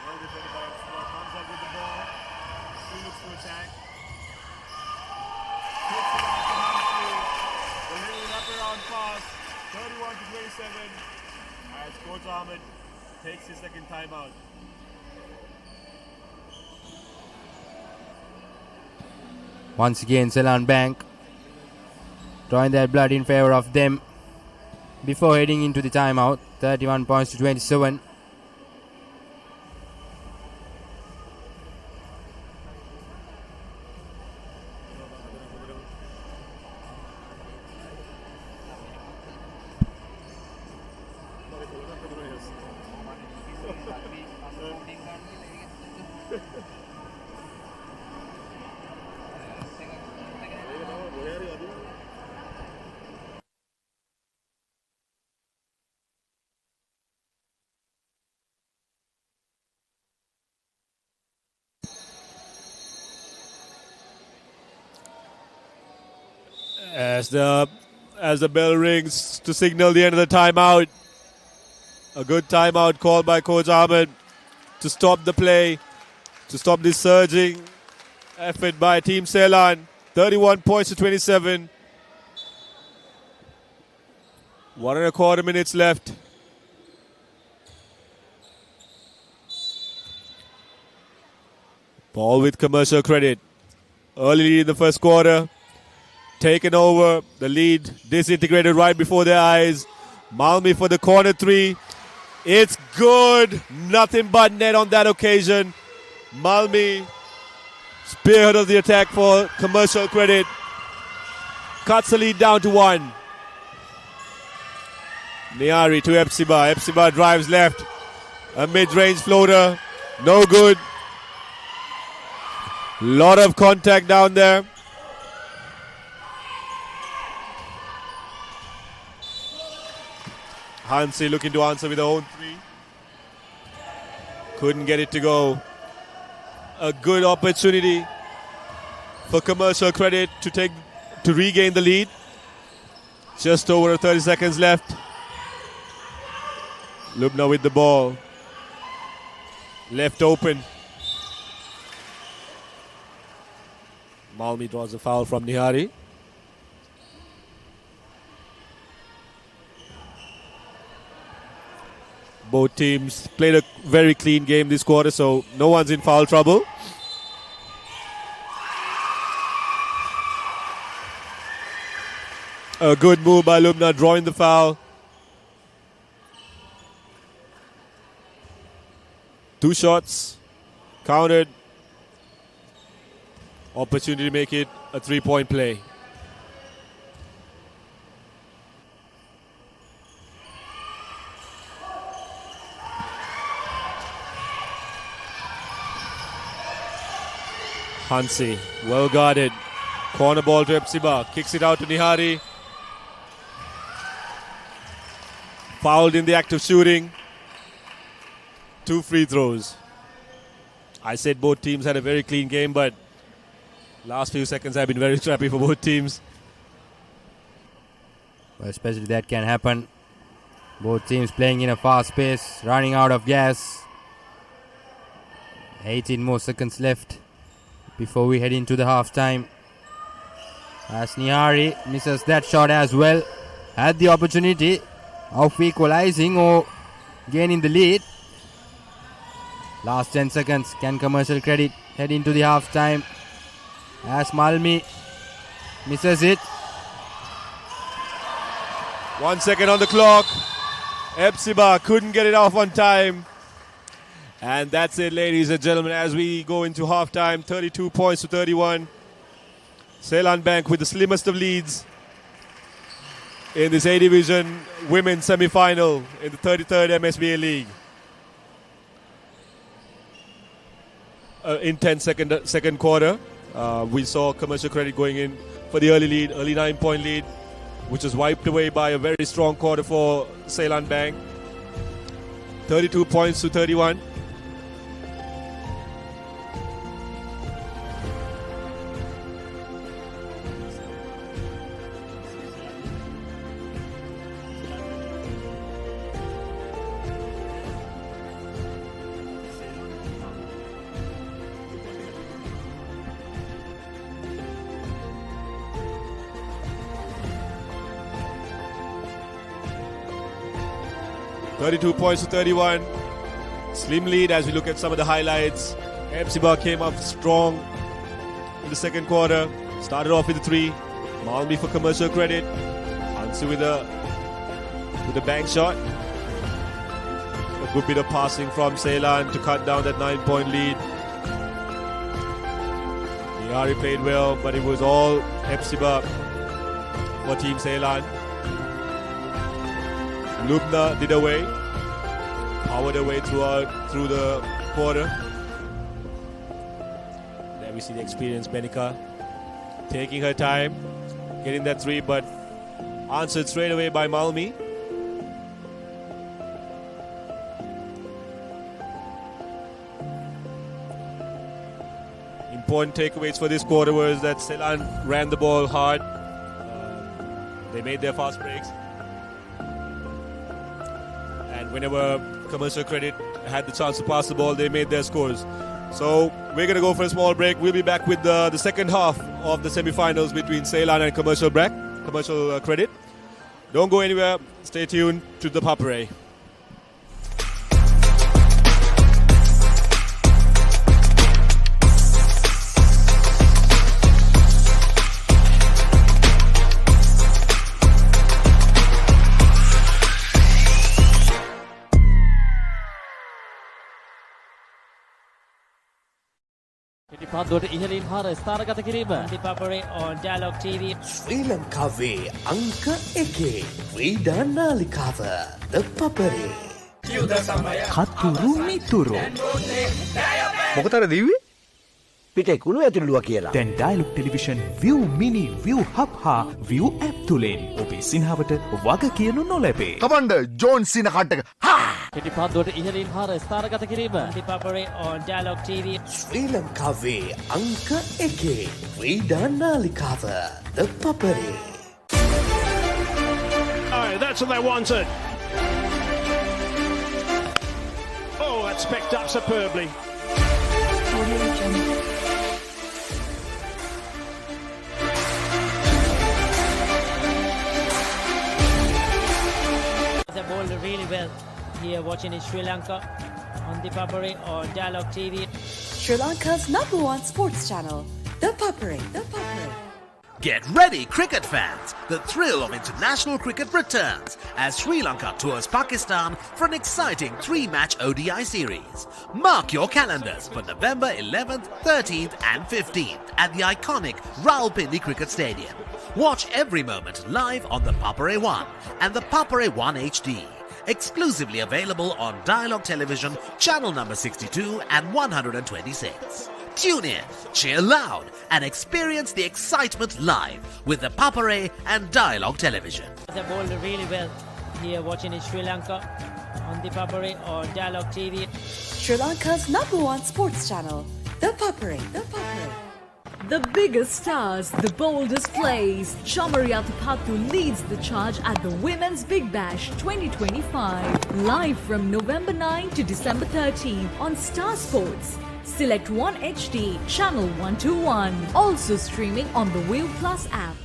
Well defended by Epsilon, comes up with the ball. He looks to attack. Kicks it out to Humphrey. The little wraparound pass, 31 to 27. As Coach Ahmed takes his second timeout. Once again, Seylan Bank drawing their blood in favor of them before heading into the timeout. 31 points to 27. As the bell rings to signal the end of the timeout. A good timeout called by Coach Ahmed to stop the play, to stop this surging effort by Team Seylan. 31 points to 27. 1.25 minutes left. Ball with Commercial Credit. Early lead in the first quarter. Taken over. The lead disintegrated right before their eyes. Malmi for the corner 3. It's good. Nothing but net on that occasion. Malmi, spearhead of the attack for Commercial Credit. Cuts the lead down to 1. Niari to Epsiba. Epsiba drives left. A mid-range floater. No good. Lot of contact down there. Hansi looking to answer with a own 3. Couldn't get it to go. A good opportunity for Commercial Credit to regain the lead. Just over 30 seconds left. Lubna with the ball. Left open. Malmi draws a foul from Nihari. Both teams played a very clean game this quarter, so no one's in foul trouble. A good move by Lubna, drawing the foul. 2 shots, counted. Opportunity to make it a 3-point play. Hansi, well guarded. Corner ball to Epsiba. Kicks it out to Nihari. Fouled in the act of shooting. 2 free throws. I said both teams had a very clean game, but last few seconds have been very scrappy for both teams. Well, especially that can happen. Both teams playing in a fast pace, running out of gas. 18 more seconds left before we head into the halftime. As Nihari misses that shot as well. Had the opportunity of equalizing or gaining the lead. Last 10 seconds. Can Commercial Credit head into the halftime? As Malmi misses it. 1 second on the clock. Epsiba couldn't get it off on time. And that's it, ladies and gentlemen, as we go into halftime. 32 points to 31. Seylan Bank with the slimmest of leads in this A-Division women's semi-final in the 33rd MSBA League. intense second quarter. We saw Commercial Credit going in for the early 9-point lead, which was wiped away by a very strong quarter for Seylan Bank. 32 points to 31. Points to 31. Slim lead as we look at some of the highlights. MSBA came up strong in the second quarter. Started off with a 3. Malmi for Commercial Credit. Hansu with a bank shot. A good bit of passing from Seylan to cut down that 9-point lead. Yari played well, but it was all MSBA for Team Seylan. Lubna did away, powered away through the quarter. There we see the experienced Benica taking her time, getting that 3, but answered straight away by Malmi. Important takeaways for this quarter was that Seylan ran the ball hard. They made their fast breaks. And whenever Commercial Credit had the chance to pass the ball, they made their scores. So we're going to go for a small break. We'll be back with the second half of the semi-finals between Seylan and Commercial Credit. Don't go anywhere. Stay tuned to the Papare. ThePapare on Dialog TV. Sri Lankaවේ අංක 1 ක්‍රීඩා නාලිකාව ThePapare. කතුරු මිතුරු. මොකටද දිව්වේ? පිටේ කුණු ඇතුළුවා කියලා. දැන් Dialog Television ViU Mini ViU Hub හා ViU App තුලින් ඔබේ සිනහවට වග කියනු නොලැබේ. කමන්ඩ ජෝන් සිනහට ThePapare on Dialog TV. Sri Lankaවේ අංක 1 ක්‍රීඩා නාලිකාව ThePapare. Oh, that's what they wanted. Oh, that's picked up superbly. They bowled really well here watching in Sri Lanka on ThePapare on Dialog TV. Sri Lanka's #1 sports channel, ThePapare. Get ready, cricket fans! The thrill of international cricket returns as Sri Lanka tours Pakistan for an exciting 3-match ODI series. Mark your calendars for November 11th, 13th and 15th at the iconic Rawalpindi Cricket Stadium. Watch every moment live on the Papare 1 and the Papare 1 HD. Exclusively available on Dialog Television, channel number 62 and 126. Tune in, cheer loud, and experience the excitement live with the Papare and Dialog Television. They bowled really well here watching in Sri Lanka on ThePapare on Dialog TV. Sri Lanka's #1 sports channel, ThePapare. The biggest stars, the boldest plays. Chamaria Tapatu leads the charge at the Women's Big Bash 2025. Live from November 9 to December 13 on Star Sports. Select 1 HD, channel 121. Also streaming on the ViU Plus app.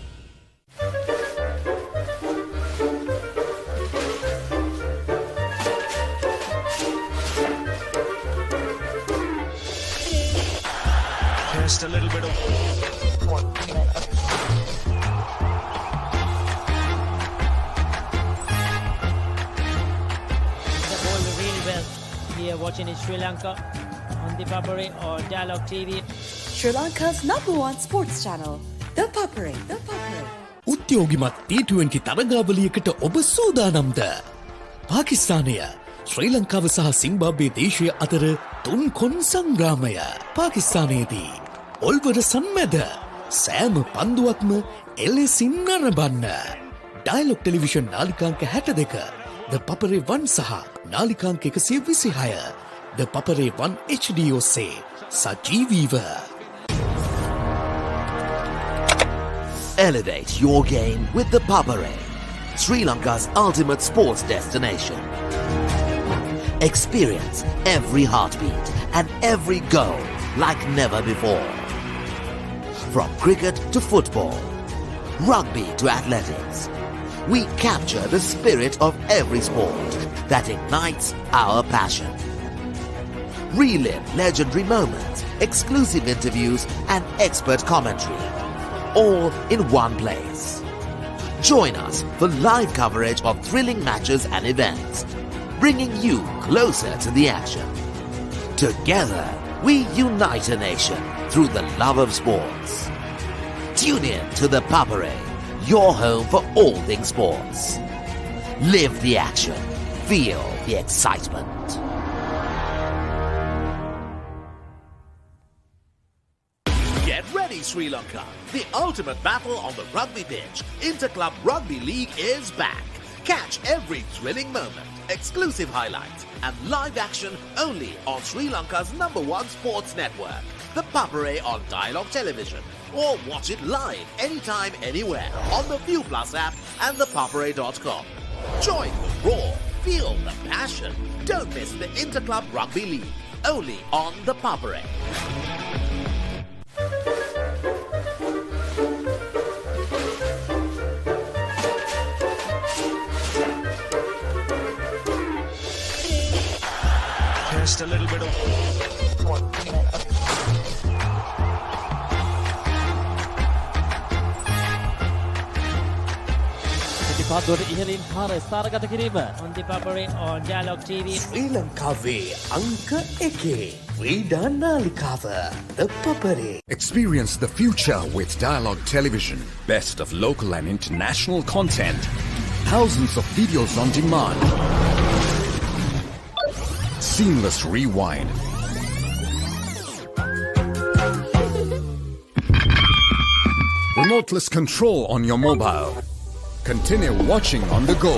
Just a little bit of... They bowled really well here watching in Sri Lanka on ThePapare on Dialog TV. Sri Lanka's #1 sports channel, ThePapare. උද්‍යෝගිමත් T20 තරගාවලියකට ඔබ සූදානම්ද? පාකිස්තානය ශ්‍රී ලංකාව සහ සිම්බාබ්වේ දේශය අතර තුන් කොන් සංග්‍රාමය. පාකිස්තානයේදී ඔල්වර සම්මැද සෑම පන්දුවක්ම එලෙසින් නරඹන්න. Dialogue television නාලිකාංක 62 ThePapare 1 සහ නාලිකාංක 126 ThePapare 1 HD ඔස්සේ සජීවීව. Elevate your game with the Papare, Sri Lanka's ultimate sports destination. Experience every heartbeat and every goal like never before. From cricket to football, rugby to athletics, we capture the spirit of every sport that ignites our passion. Relive legendary moments, exclusive interviews and expert commentary, all in one place. Join us for live coverage of thrilling matches and events, bringing you closer to the action. Together, we unite a nation through the love of sports. Tune in to the Papare, your home for all things sports. Live the action. Feel the excitement. Get ready, Sri Lanka. The ultimate battle on the rugby pitch. Interclub Rugby League is back. Catch every thrilling moment, exclusive highlights, and live action only on Sri Lanka's #1 sports network, the Papare on Dialog Television. Or watch it live anytime, anywhere on the ViU Plus app and thepapare.com. Join the roar, feel the passion. Don't miss the Interclub Rugby League, only on the Papare. Just a little bit of... on ThePapare on Dialog TV. ශ්‍රී ලංකාවේ අංක 1 ක්‍රීඩා නාලිකාව ThePapare. Experience the future with Dialog Television. Best of local and international content. Thousands of videos on demand. Seamless rewind. Remoteless control on your mobile. Continue watching on the go.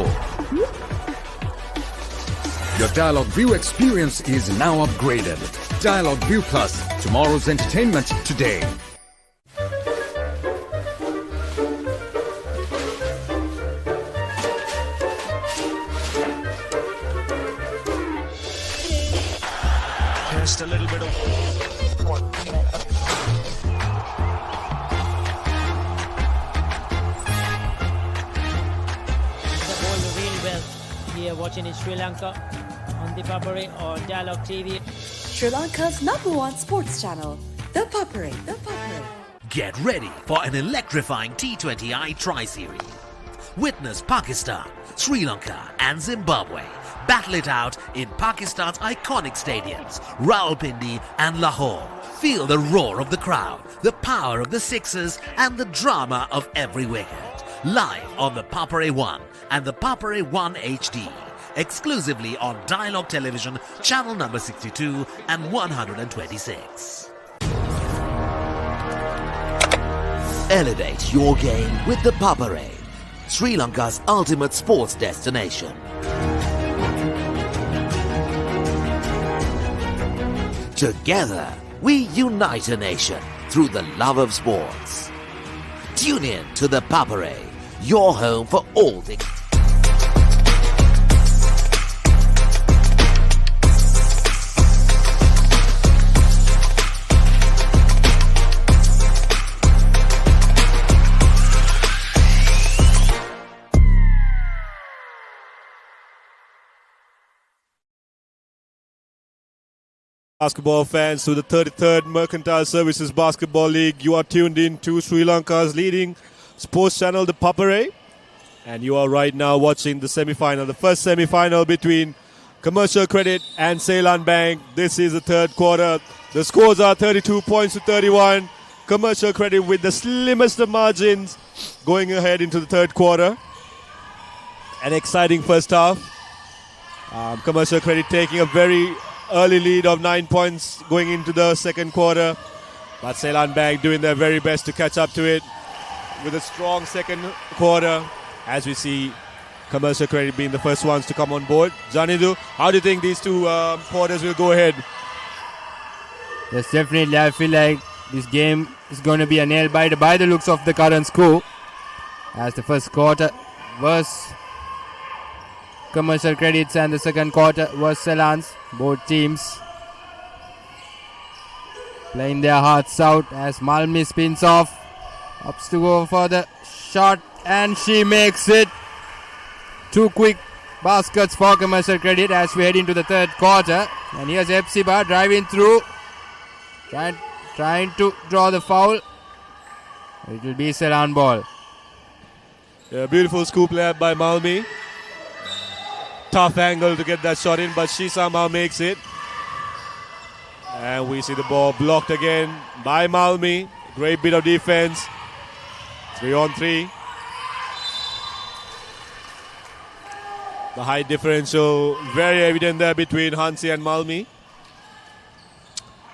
Your Dialog ViU experience is now upgraded. Dialog ViU Plus, tomorrow's entertainment today. Just a little bit of... Here watching in Sri Lanka on ThePapare or Dialog TV. Sri Lanka's #1 sports channel, ThePapare. Get ready for an electrifying T20I Tri-Series. Witness Pakistan, Sri Lanka and Zimbabwe battle it out in Pakistan's iconic stadiums, Rawalpindi and Lahore. Feel the roar of the crowd, the power of the sixers and the drama of every wicket. Live on the Papare 1 and the Papare 1 HD. Exclusively on Dialog Television, channel number 62 and 126. Elevate your game with the Papare, Sri Lanka's ultimate sports destination. Together, we unite a nation through the love of sports. Tune in to the Papare, your home for all things. Basketball fans, to the 33rd Mercantile Services Basketball League. You are tuned in to Sri Lanka's leading sports channel, the Papare. And you are right now watching the semi-final, the first semi-final between Commercial Credit and Seylan Bank. This is the third quarter. The scores are 32 points to 31. Commercial Credit with the slimmest of margins going ahead into the third quarter. An exciting first half. Commercial Credit taking a very early lead of 9 points going into the second quarter. But Seylan Bank doing their very best to catch up to it with a strong second quarter, as we see Commercial Credit being the first ones to come on board. Janidu, how do you think these two quarters will go ahead? Yes, definitely. I feel like this game is going to be a nail-biter by the looks of the current score, as the first quarter was Commercial Credits and the second quarter was Seylan's. Both teams playing their hearts out as Malmi spins off, opts to go for the shot, and she makes it. 2 quick baskets for Commercial Credit as we head into the third quarter. And here's Epsiba driving through, trying to draw the foul. It will be Seylan ball. Yeah, beautiful scoop layup by Malmi. Tough angle to get that shot in, but she somehow makes it. And we see the ball blocked again by Malmi. Great bit of defense. 3-on-3. The height differential very evident there between Hansi and Malmi,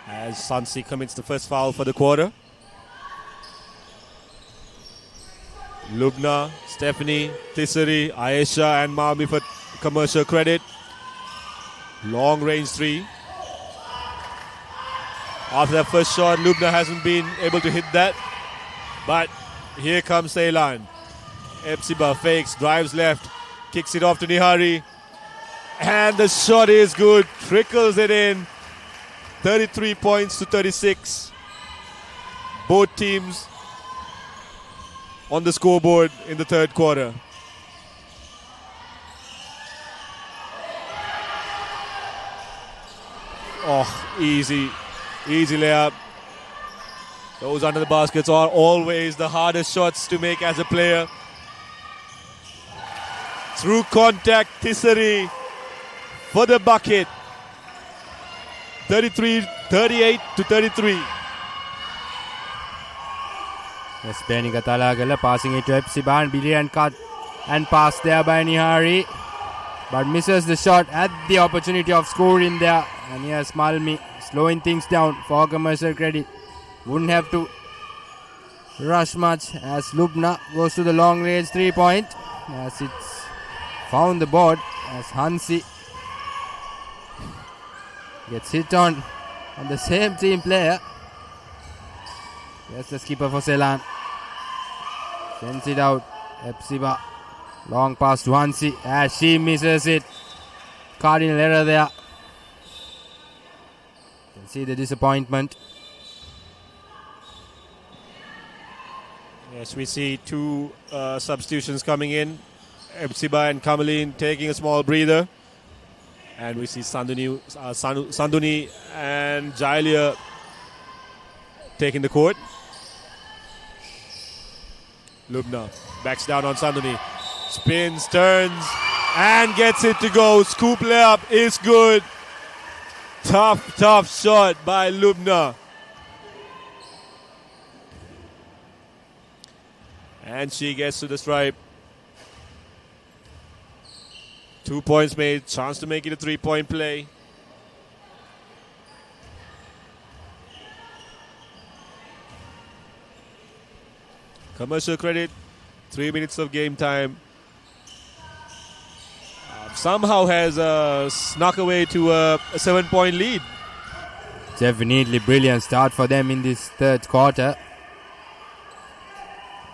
as Hansi commits the first foul for the quarter. Lubna, Stephanie, Tisari, Ayesha and Malmi for Commercial Credit. Long range 3. After that first shot, Lubna hasn't been able to hit that. But here comes Seylan. Epsiba fakes, drives left, kicks it off to Nihari. And the shot is good. Trickles it in. 33 points to 36. Both teams on the scoreboard in the third quarter. Oh, easy layup. Those under the baskets are always the hardest shots to make as a player. Through contact, Tisari for the bucket. 38 to 33. Yes, Benny Gatalagala passing it to Epsiba, and brilliant cut and pass there by Nihari, but misses the shot at the opportunity of scoring there. And here's Malmi slowing things down for Commercial Credit. Wouldn't have to rush much as Lubna goes to the long range 3-point, as it's found the board as Hansi gets hit on the same team player. That's the skipper for Seylan. Sends it out. Epsiba. Long pass to Hansi as she misses it. Cardinal error there. You can see the disappointment. Yes, we see two substitutions coming in. Epsiba and Kamaline taking a small breather. And we see Sanduni and Jailia taking the court. Lubna backs down on Sanduni. Spins, turns, and gets it to go. Scoop layup is good. Tough shot by Lubna. And she gets to the stripe. 2 points made. Chance to make it a 3-point play. Commercial Credit, 3 minutes of game time. Somehow has snuck away to a 7-point lead. Definitely brilliant start for them in this third quarter.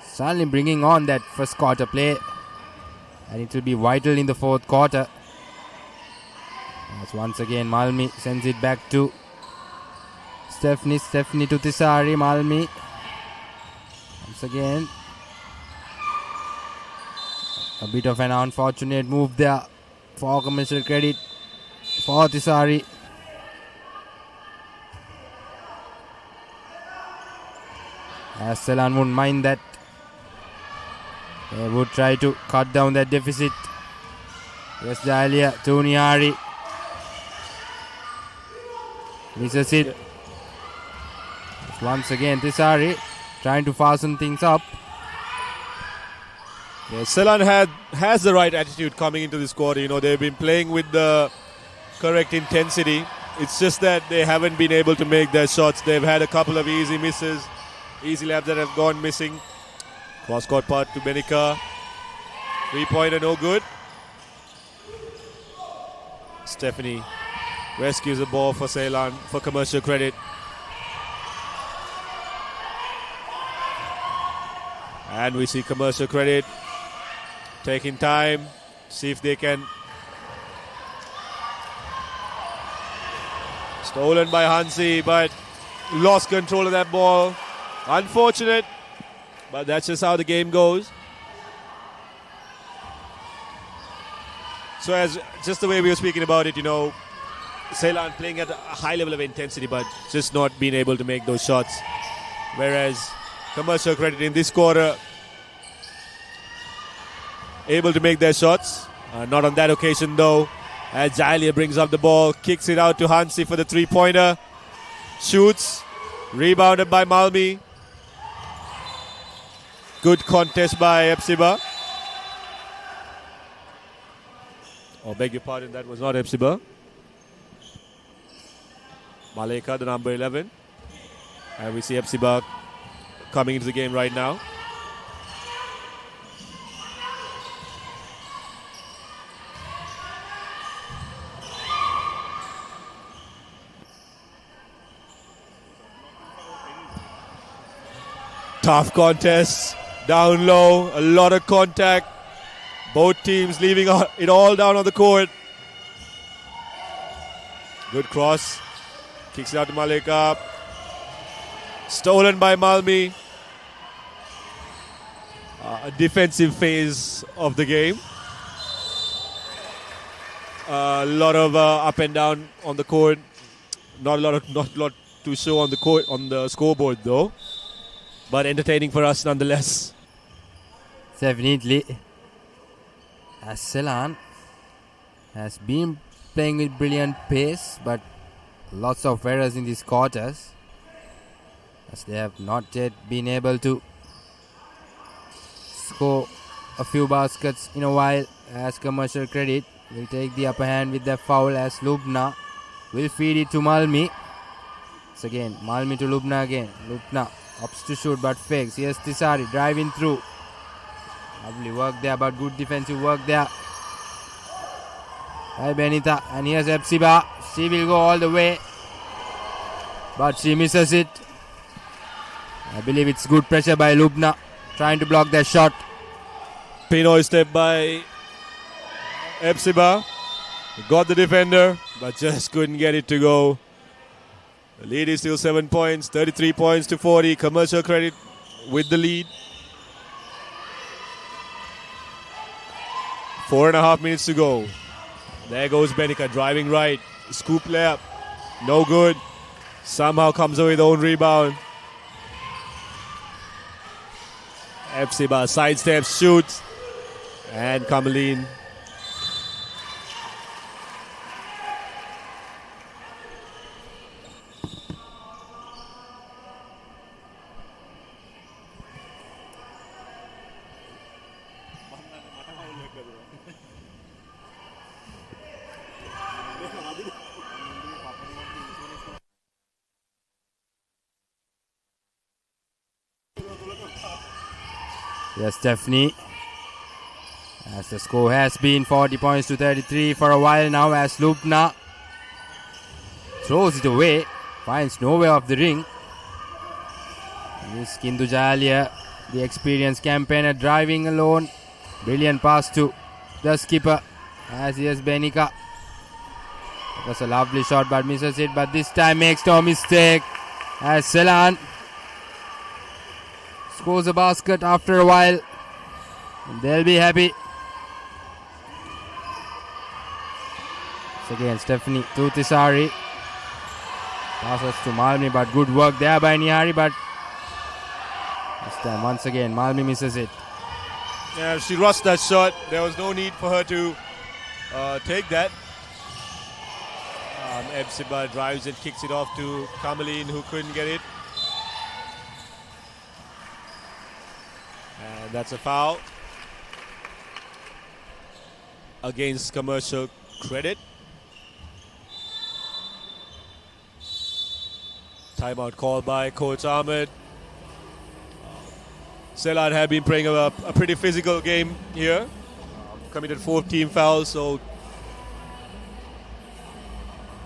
Suddenly bringing on that first quarter play, and it will be vital in the fourth quarter. As once again Malmi sends it back to Stephanie to Tisari. Malmi once again. A bit of an unfortunate move there for Commercial Credit for Tisari. As Seylan wouldn't mind that. They would try to cut down that deficit. Yes, Dahlia to Nihari. Misses it. Once again Tisari trying to fasten things up. Yeah, Seylan has the right attitude coming into this quarter. You know, they've been playing with the correct intensity. It's just that they haven't been able to make their shots. They've had a couple of easy misses, easy laps that have gone missing. Cross-court part to Benica. Three-pointer, no good. Stephanie rescues the ball for Seylan for Commercial Credit. And we see Commercial Credit taking time, see if they can. Stolen by Hansi, but lost control of that ball. Unfortunate, but that's just how the game goes. So as just the way we were speaking about it, you know, Seylan playing at a high level of intensity, but just not being able to make those shots. Whereas Commercial Credit in this quarter able to make their shots. Not on that occasion though. As Jalia brings up the ball, kicks it out to Hansi for the three-pointer. Shoots. Rebounded by Malmi. Good contest by Epsiba. Oh, beg your pardon, that was not Epsiba. Maleka, the number 11. And we see Epsiba coming into the game right now. Tough contest, down low, a lot of contact. Both teams leaving it all down on the court. Good cross, kicks it out to Maleka. Stolen by Malmi. A defensive phase of the game. A lot of up and down on the court. Not a lot to show on the court on the scoreboard though. But entertaining for us nonetheless. Definitely. As Seylan has been playing with brilliant pace, but lots of errors in these quarters, as they have not yet been able to score a few baskets in a while. As Commercial Credit will take the upper hand with the foul, as Lubna will feed it to Malmi. So again, Malmi to Lubna again. Lubna opts to shoot but fakes. Here's Tisari driving through. Lovely work there, but good defensive work there by Benita. And here's Epsiba. She will go all the way, but she misses it. I believe it's good pressure by Lubna, trying to block that shot. Pinoy step by Epsiba. Got the defender, but just couldn't get it to go. The lead is still 7 points, 33 points to 40. Commercial Credit with the lead. 4.5 minutes to go. There goes Benica driving right. Scoop layup. No good. Somehow comes away with own rebound. Epsiba sidesteps, shoots. And Kamalin. Yes, Stephanie. As the score has been 40 points to 33 for a while now, as Lubna throws it away, finds no way off the ring. Miss Kindu Jalia, the experienced campaigner, driving alone. Brilliant pass to the skipper, as here's Benica. It was a lovely shot but misses it, but this time makes no mistake, as Seylan scores a basket after a while. They'll be happy. So again, Stephanie to Tisari. Passes to Malmi, but good work there by Nihari, but this time once again Malmi misses it. Yeah, she rushed that shot. There was no need for her to take that. Epsiba drives and kicks it off to Kamalin, who couldn't get it. And that's a foul. against Commercial Credit. Timeout called by Coach Ahmed. Seylan have been playing a pretty physical game here. Committed 14 fouls, so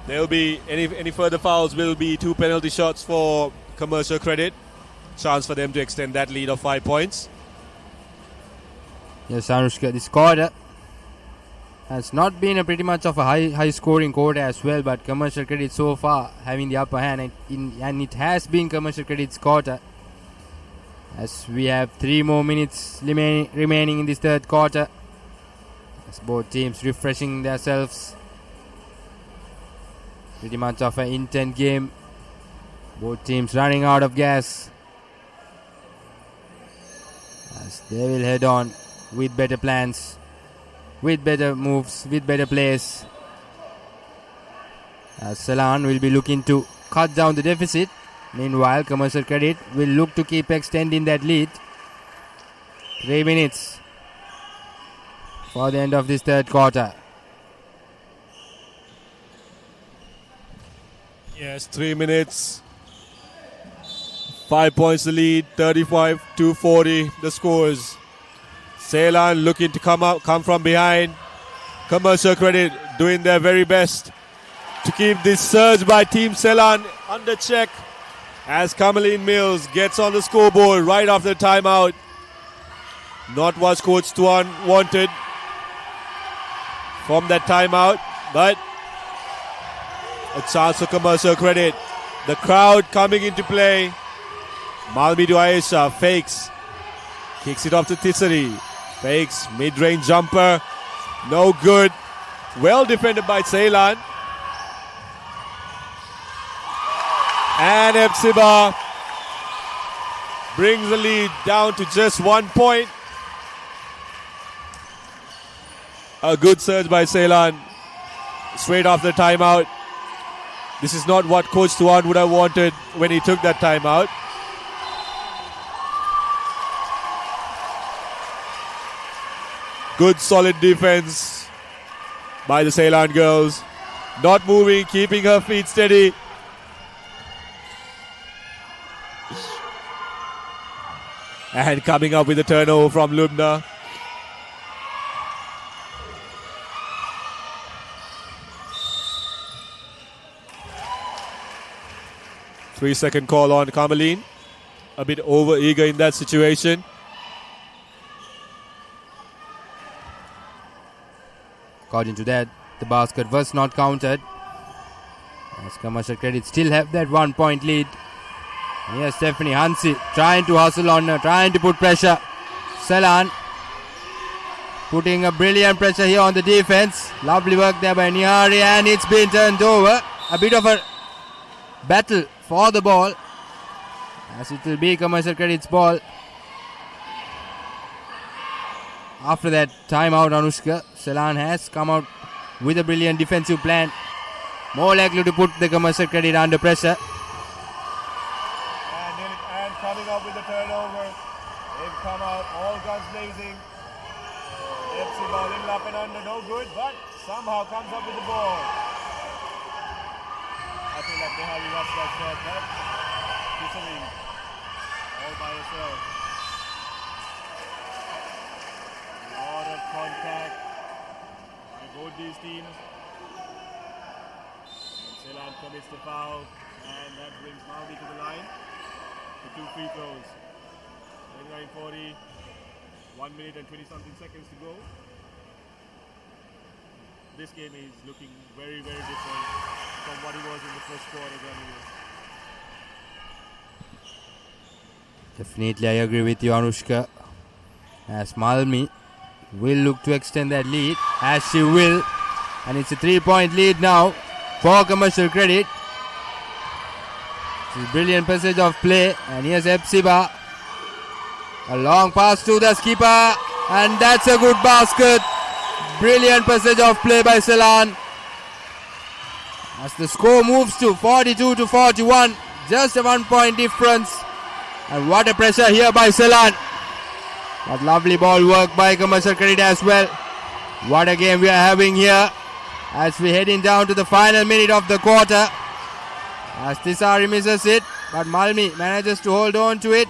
there'll be any further fouls will be 2 penalty shots for Commercial Credit. Chance for them to extend that lead of 5 points. Yes, Anushka, this quarter has not been a pretty much of a high scoring quarter as well, but Commercial Credit so far having the upper hand, and it has been Commercial Credit's quarter, as we have 3 more minutes remaining in this third quarter, as both teams refreshing themselves. Pretty much of an intense game, both teams running out of gas, as they will head on with better plans, with better moves, with better plays. As Seylan will be looking to cut down the deficit. Meanwhile, Commercial Credit will look to keep extending that lead. 3 minutes for the end of this third quarter. Yes, 3 minutes. 5 points the lead, 35-40 the scores. Seylan looking to come from behind. Commercial Credit doing their very best to keep this surge by Team Seylan under check, as Kamaline Mills gets on the scoreboard right after the timeout. Not what Coach Tuan wanted from that timeout, but a chance for Commercial Credit. The crowd coming into play. Malmi to Aisha, fakes, kicks it off to Tisari. Fakes, mid-range jumper, no good. Well defended by Seylan. And Epsiba brings the lead down to just 1 point. A good surge by Seylan straight after the timeout. This is not what Coach Tuan would have wanted when he took that timeout. Good solid defense by the Seylan girls. Not moving, keeping her feet steady. And coming up with a turnover from Lubna. Three-second call on Kamaline. A bit over-eager in that situation. According to that, the basket was not counted, as Commercial Credit still have that 1 point lead. Here's Stephanie Hansi trying to hustle on her, trying to put pressure. Seylan putting a brilliant pressure here on the defense. Lovely work there by Nihari, and it's been turned over. A bit of a battle for the ball, as it will be Commercial Credit's ball. After that timeout, Anushka, Seylan has come out with a brilliant defensive plan, more likely to put the Commercial Credit under pressure. And coming up with the turnover. They've come out all guns blazing. FC ball little up and under, no good, but somehow comes up with the ball. I feel like Nihari lost that shot, but Kisari all by herself. A lot of contact by both these teams. Seylan commits the foul, and that brings Malvi to the line for 2 free throws. 29-40, 1 minute and 20-something seconds to go. This game is looking very, very different from what it was in the first quarter. Definitely, I agree with you, Anushka, as Malmi will look to extend that lead, as she will, and it's a 3-point lead now for Commercial Credit. It's a brilliant passage of play, and here's Epsiba, a long pass to the skipper, and that's a good basket. Brilliant passage of play by Seylan, as the score moves to 42-41, just a 1 point difference. And what a pressure here by Seylan. But lovely ball work by Commercial Credit as well. What a game we are having here as we heading down to the final minute of the quarter. As Tisari misses it, but Malmi manages to hold on to it.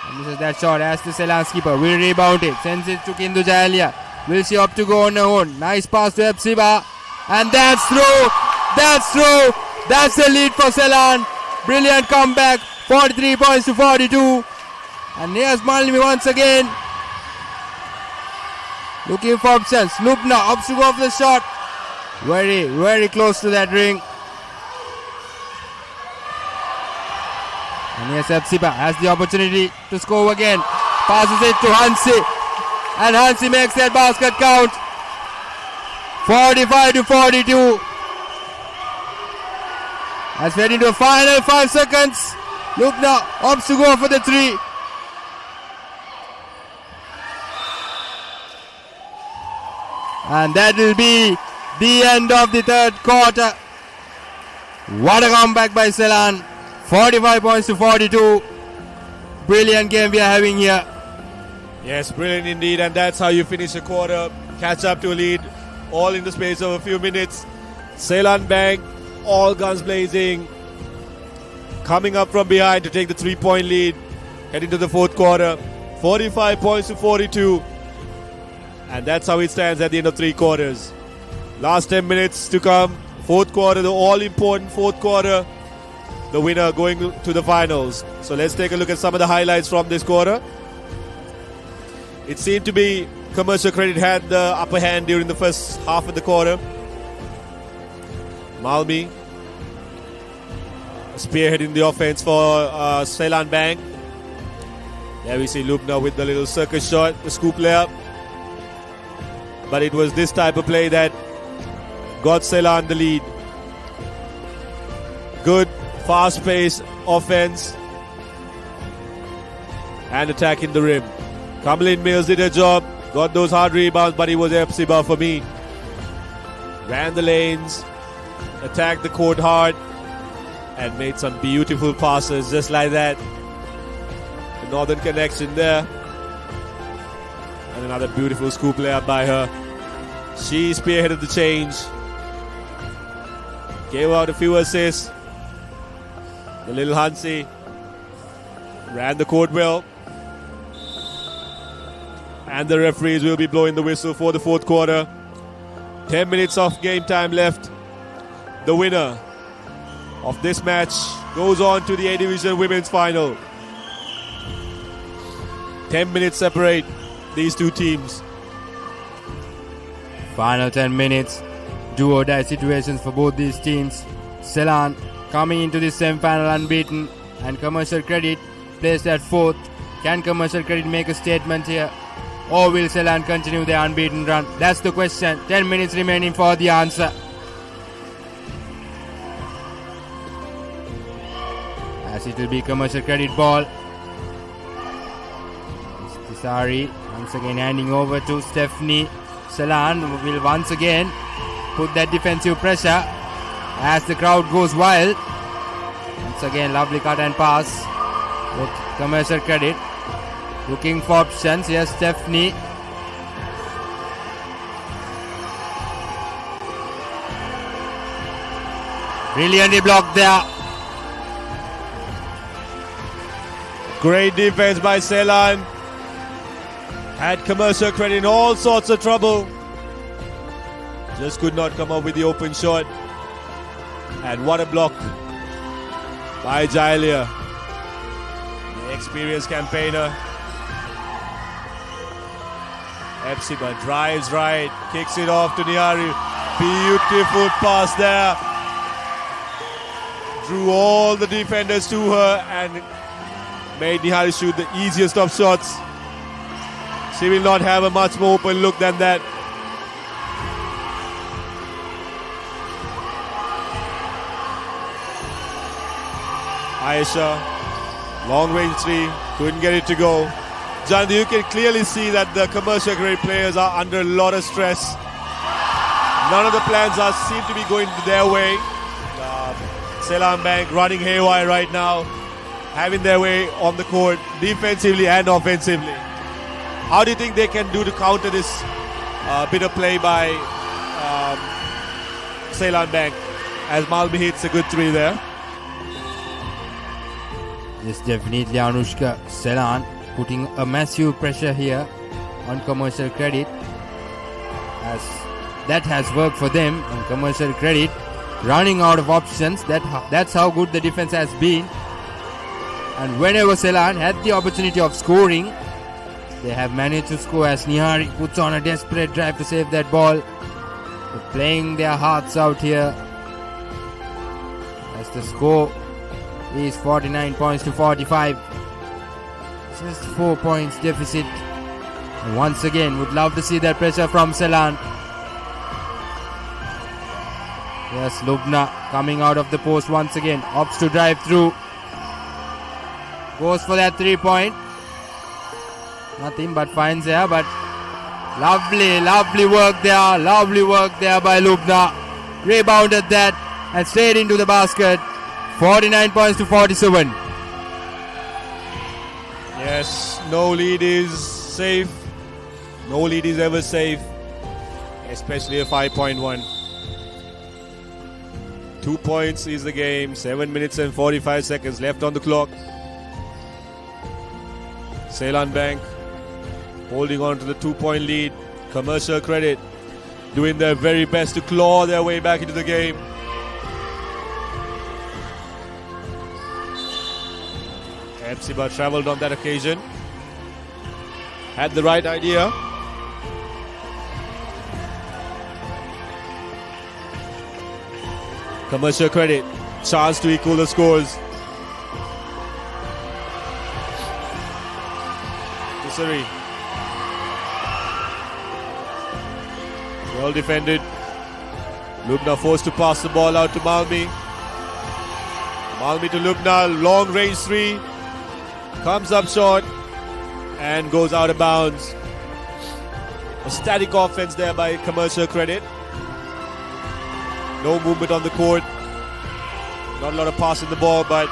And misses that shot as the Seylan skipper will rebound it. Sends it to Kindu Jayalia. Will she opt to go on her own? Nice pass to Epsiba. And that's through. That's through. That's the lead for Seylan. Brilliant comeback. 43 points to 42. And here's Malmi once again. Looking for options. Lubna opts to go off the shot. Very, very close to that ring. And here's Epsiba has the opportunity to score again. Passes it to Hansi. And Hansi makes that basket count. 45 to 42. As we head into the final 5 seconds. Lubna opts to go for the 3. And that will be the end of the third quarter. What a comeback by Seylan. 45 points to 42. Brilliant game we are having here. Yes, brilliant indeed. And that's how you finish a quarter. Catch up to a lead. All in the space of a few minutes. Seylan Bank, all guns blazing. Coming up from behind to take the 3-point lead. Heading to the fourth quarter. 45 points to 42. And that's how it stands at the end of 3 quarters. Last 10 minutes to come. Fourth quarter, the all-important fourth quarter. The winner going to the finals. So let's take a look at some of the highlights from this quarter. It seemed to be Commercial Credit had the upper hand during the first half of the quarter. Malmi spearheading the offense for Seylan Bank. There we see Lubna with the little circus shot, the scoop layup. But it was this type of play that got Seylan the lead. Good, fast-paced offense and attack in the rim. Kamlin Mills did her job, got those hard rebounds, but it was Epsiba for me. Ran the lanes, attacked the court hard, and made some beautiful passes just like that. The northern connection there. And another beautiful scoop layup by her. She spearheaded the change. Gave out a few assists. The little Hansi ran the court well. And the referees will be blowing the whistle for the fourth quarter. 10 minutes of game time left. The winner of this match goes on to the A Division Women's Final. 10 minutes separate these two teams. Final 10 minutes. Do or die situations for both these teams. Seylan coming into this semi-final unbeaten, and Commercial Credit placed at 4th. Can Commercial Credit make a statement here, or will Seylan continue their unbeaten run? That's the question. 10 minutes remaining for the answer. As it will be Commercial Credit ball. Tisari once again handing over to Stephanie. Seylan will once again put that defensive pressure as the crowd goes wild. Once again, lovely cut and pass with Commercial Credit. Looking for options. Yes, Stephanie. Brilliantly blocked there. Great defense by Seylan. Had Commercial Credit in all sorts of trouble. Just could not come up with the open shot. And what a block by Jayalia, the experienced campaigner. Epsiba drives right, kicks it off to Niari. Beautiful pass there. Drew all the defenders to her and made Nihari shoot the easiest of shots. She will not have a much more open look than that. Aisha, long range 3, couldn't get it to go. John, you can clearly see that the Commercial Credit players are under a lot of stress. None of the plans seem to be going their way. Seylan Bank running haywire right now, having their way on the court defensively and offensively. How do you think they can do to counter this A bit of play by Seylan Bank as Malmi hits a good 3 there. Yes, definitely Anushka. Seylan putting a massive pressure here on Commercial Credit, as that has worked for them. And Commercial Credit running out of options. That's how good the defense has been. And whenever Seylan had the opportunity of scoring, they have managed to score, as Nihari puts on a desperate drive to save that ball. They're playing their hearts out here, as the score is 49 points to 45. Just 4 points deficit. And once again, would love to see that pressure from Seylan. Yes, Lubna coming out of the post once again. Opts to drive through. Goes for that 3-point. Nothing but finds there, but lovely work there. Lovely work there by Lubna. Rebounded that and stayed into the basket. 49 points to 47. Yes, no lead is safe. No lead is ever safe, especially a 5-point one. 2 points is the game. 7 minutes and 45 seconds left on the clock. Seylan Bank holding on to the 2-point lead. Commercial Credit doing their very best to claw their way back into the game. Epsiba travelled on that occasion. Had the right idea. Commercial Credit, chance to equal the scores. Tisari. Well defended. Lubna forced to pass the ball out to Malmi. Malmi to Lubna, long range 3. Comes up short and goes out of bounds. A static offense there by Commercial Credit. No movement on the court. Not a lot of passing the ball, but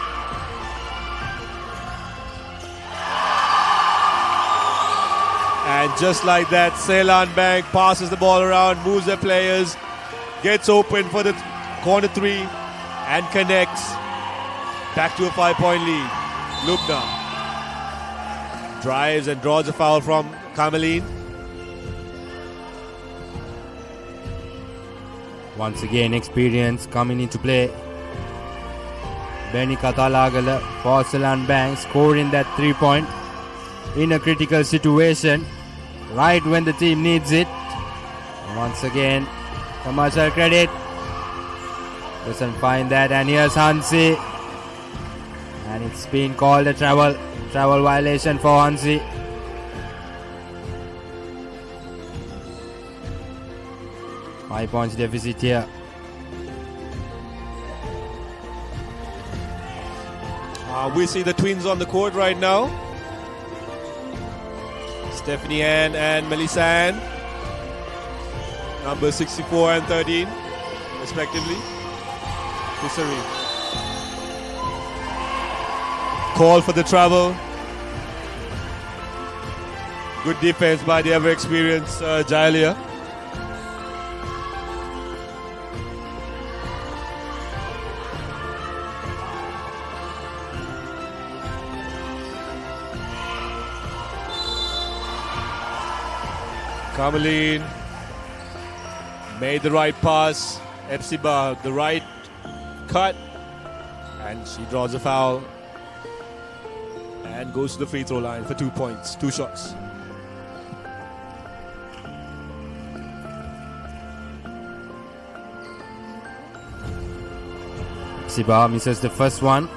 and just like that, Seylan Bank passes the ball around, moves their players, gets open for the corner 3 and connects. Back to a 5-point lead. Lubna drives and draws a foul from Kamalin. Once again, experience coming into play. Benny Katalagala for Seylan Bank scoring that 3-point in a critical situation, right when the team needs it. Once again, Commercial Credit doesn't find that, and here's Hansi, and it's been called a travel violation for Hansi. Five points deficit here. We see the twins on the court right now. Stephanie Ann and Melissa Ann. Number 64 and 13, respectively. Tisari. Call for the travel. Good defense by the ever-experienced Jailia. Kamalin made the right pass. Epsiba, the right cut. And she draws a foul. And goes to the free throw line for 2 points. 2 shots. Epsiba misses the first one.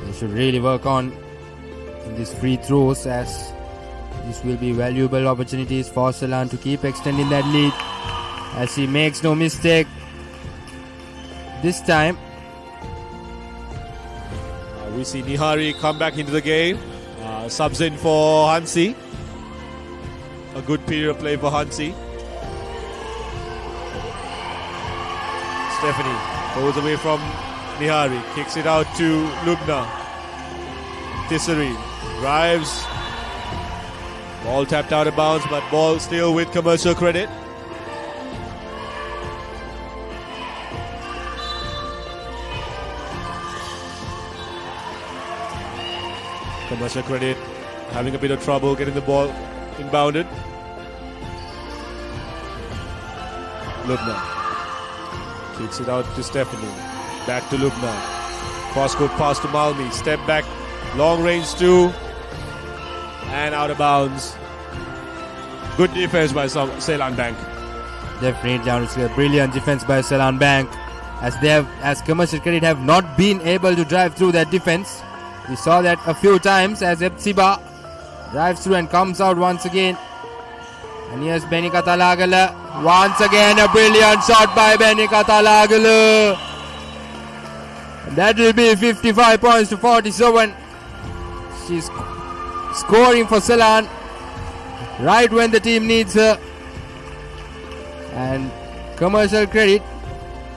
They should really work on in these free throws, as this will be valuable opportunities for Seylan to keep extending that lead, as he makes no mistake this time. We see Nihari come back into the game. Subs in for Hansi. A good period of play for Hansi. Stephanie goes away from Nihari. Kicks it out to Lubna. Tisari drives. Ball tapped out of bounds, but ball still with Commercial Credit. Commercial Credit having a bit of trouble getting the ball inbounded. Lubna kicks it out to Stephanie. Back to Lubna. Cross-court pass to Malmi. Step back. Long range 2. And out of bounds. Good defense by Seylan Bank. Definitely, a brilliant defense by Seylan Bank. As Commercial Credit have not been able to drive through that defense. We saw that a few times as Epsiba drives through and comes out once again. And here's Benny Katalagala. Once again, a brilliant shot by Benny Katalagala. And that will be 55 points to 47. She's scoring for Seylan right when the team needs her. And Commercial Credit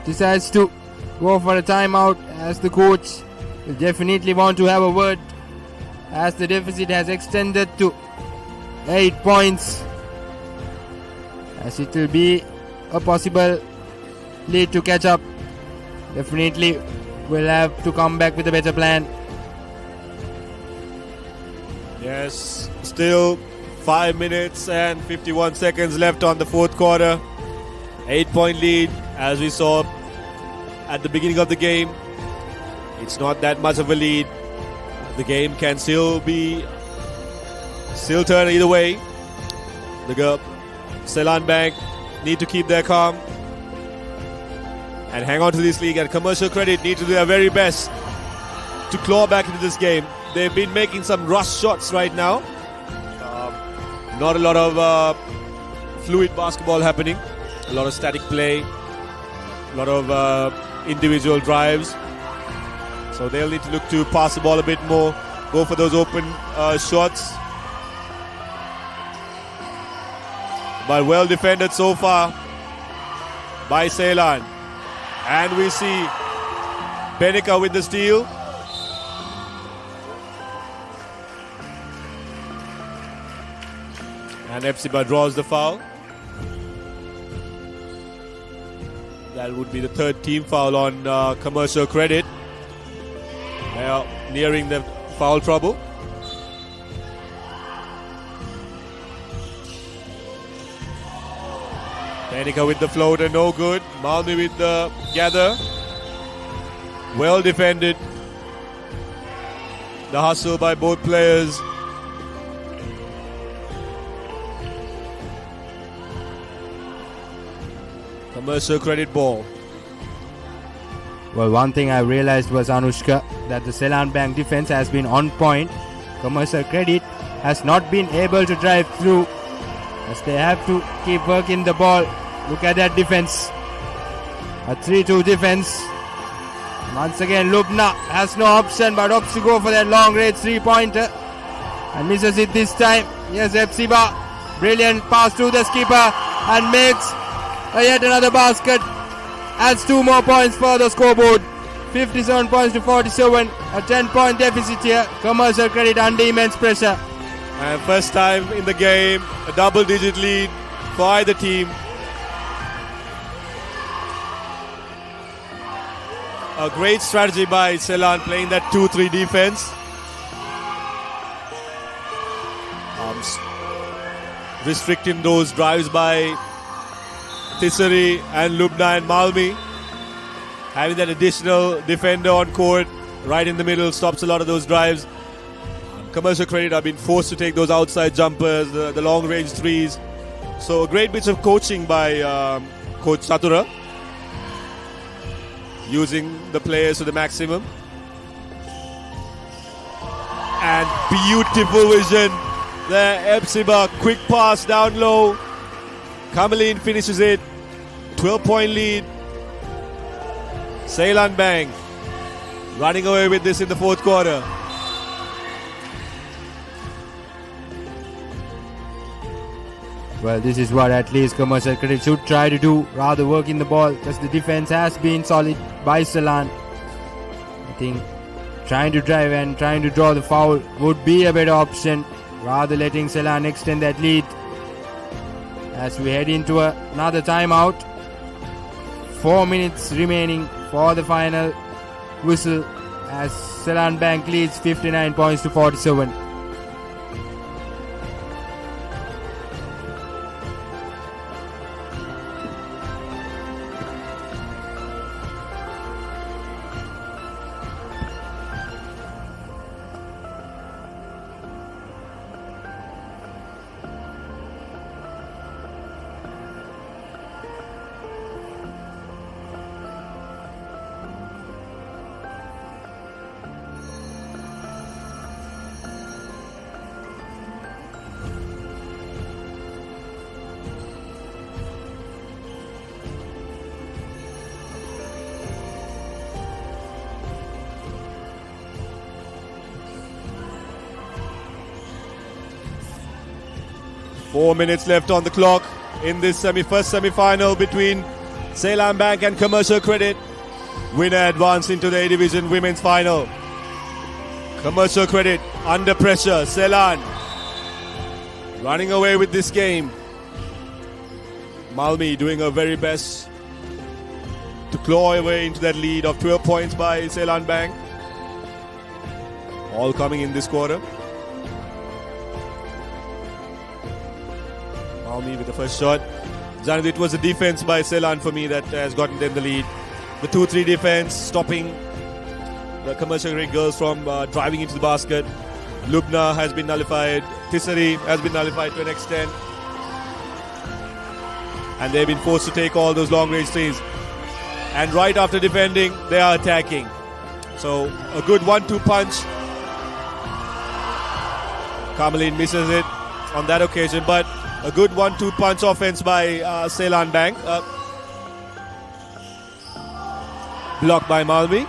decides to go for a timeout as the coach will definitely want to have a word as the deficit has extended to 8 points, as it will be a possible lead to catch up. Definitely will have to come back with a better plan. Yes, still 5 minutes and 51 seconds left on the fourth quarter. 8-point lead as we saw at the beginning of the game. It's not that much of a lead. The game can still turn either way. The Seylan Bank need to keep their calm and hang on to this league, and Commercial Credit need to do their very best to claw back into this game. They've been making some rush shots right now. Not a lot of fluid basketball happening. A lot of static play. A lot of individual drives. So they'll need to look to pass the ball a bit more, go for those open shots. But well defended so far by Seylan. And we see Benica with the steal. And Epsiba draws the foul. That would be the third team foul on Commercial Credit. They are nearing the foul trouble. Benica with the floater, no good. Malmi with the gather. Well defended. The hustle by both players. Commercial Credit ball. Well, one thing I realized was, Anushka, that the Seylan Bank defense has been on point. Commercial Credit has not been able to drive through, as they have to keep working the ball. Look at that defense. A 3-2 defense. Once again, Lubna has no option but opts to go for that long range 3-pointer and misses it this time. Here's Epsiba. Brilliant pass to the skipper and makes yet another basket. Adds 2 more points for the scoreboard. 57 points to 47. A 10-point deficit here. Commercial Credit under immense pressure. And first time in the game, a double-digit lead for either team. A great strategy by Seylan playing that 2-3 defense. Restricting those drives by Tisari and Lubna and Malmi. Having that additional defender on court right in the middle stops a lot of those drives. Commercial Credit have been forced to take those outside jumpers, the long range threes. So a great bit of coaching by Coach Satura, using the players to the maximum. And beautiful vision there. Epsiba, quick pass down low. Kamalin finishes it. 12-point lead. Seylan Bank running away with this in the fourth quarter. Well, this is what at least Commercial Credit should try to do, rather working the ball, because the defense has been solid by Seylan. I think trying to drive and trying to draw the foul would be a better option. rather letting Seylan extend that lead as we head into another timeout. 4 minutes remaining for the final whistle as Seylan Bank leads 59 points to 47. Four minutes left on the clock in this first semi-final between Seylan Bank and Commercial Credit. Winner advanced into the A Division Women's Final. Commercial Credit under pressure. Seylan running away with this game. Malmi doing her very best to claw away into that lead of 12 points by Seylan Bank. All coming in this quarter. Malmi with the first shot. Janid, it was the defense by Seylan for me that has gotten them the lead. The 2-3 defense stopping the Commercial Credit girls from driving into the basket. Lubna has been nullified. Tisari has been nullified to an extent. And they've been forced to take all those long range threes. And right after defending, they are attacking. So a good 1-2 punch. Carmeline misses it on that occasion, but a good 1-2 punch offense by Seylan Bank. Blocked by Malmi.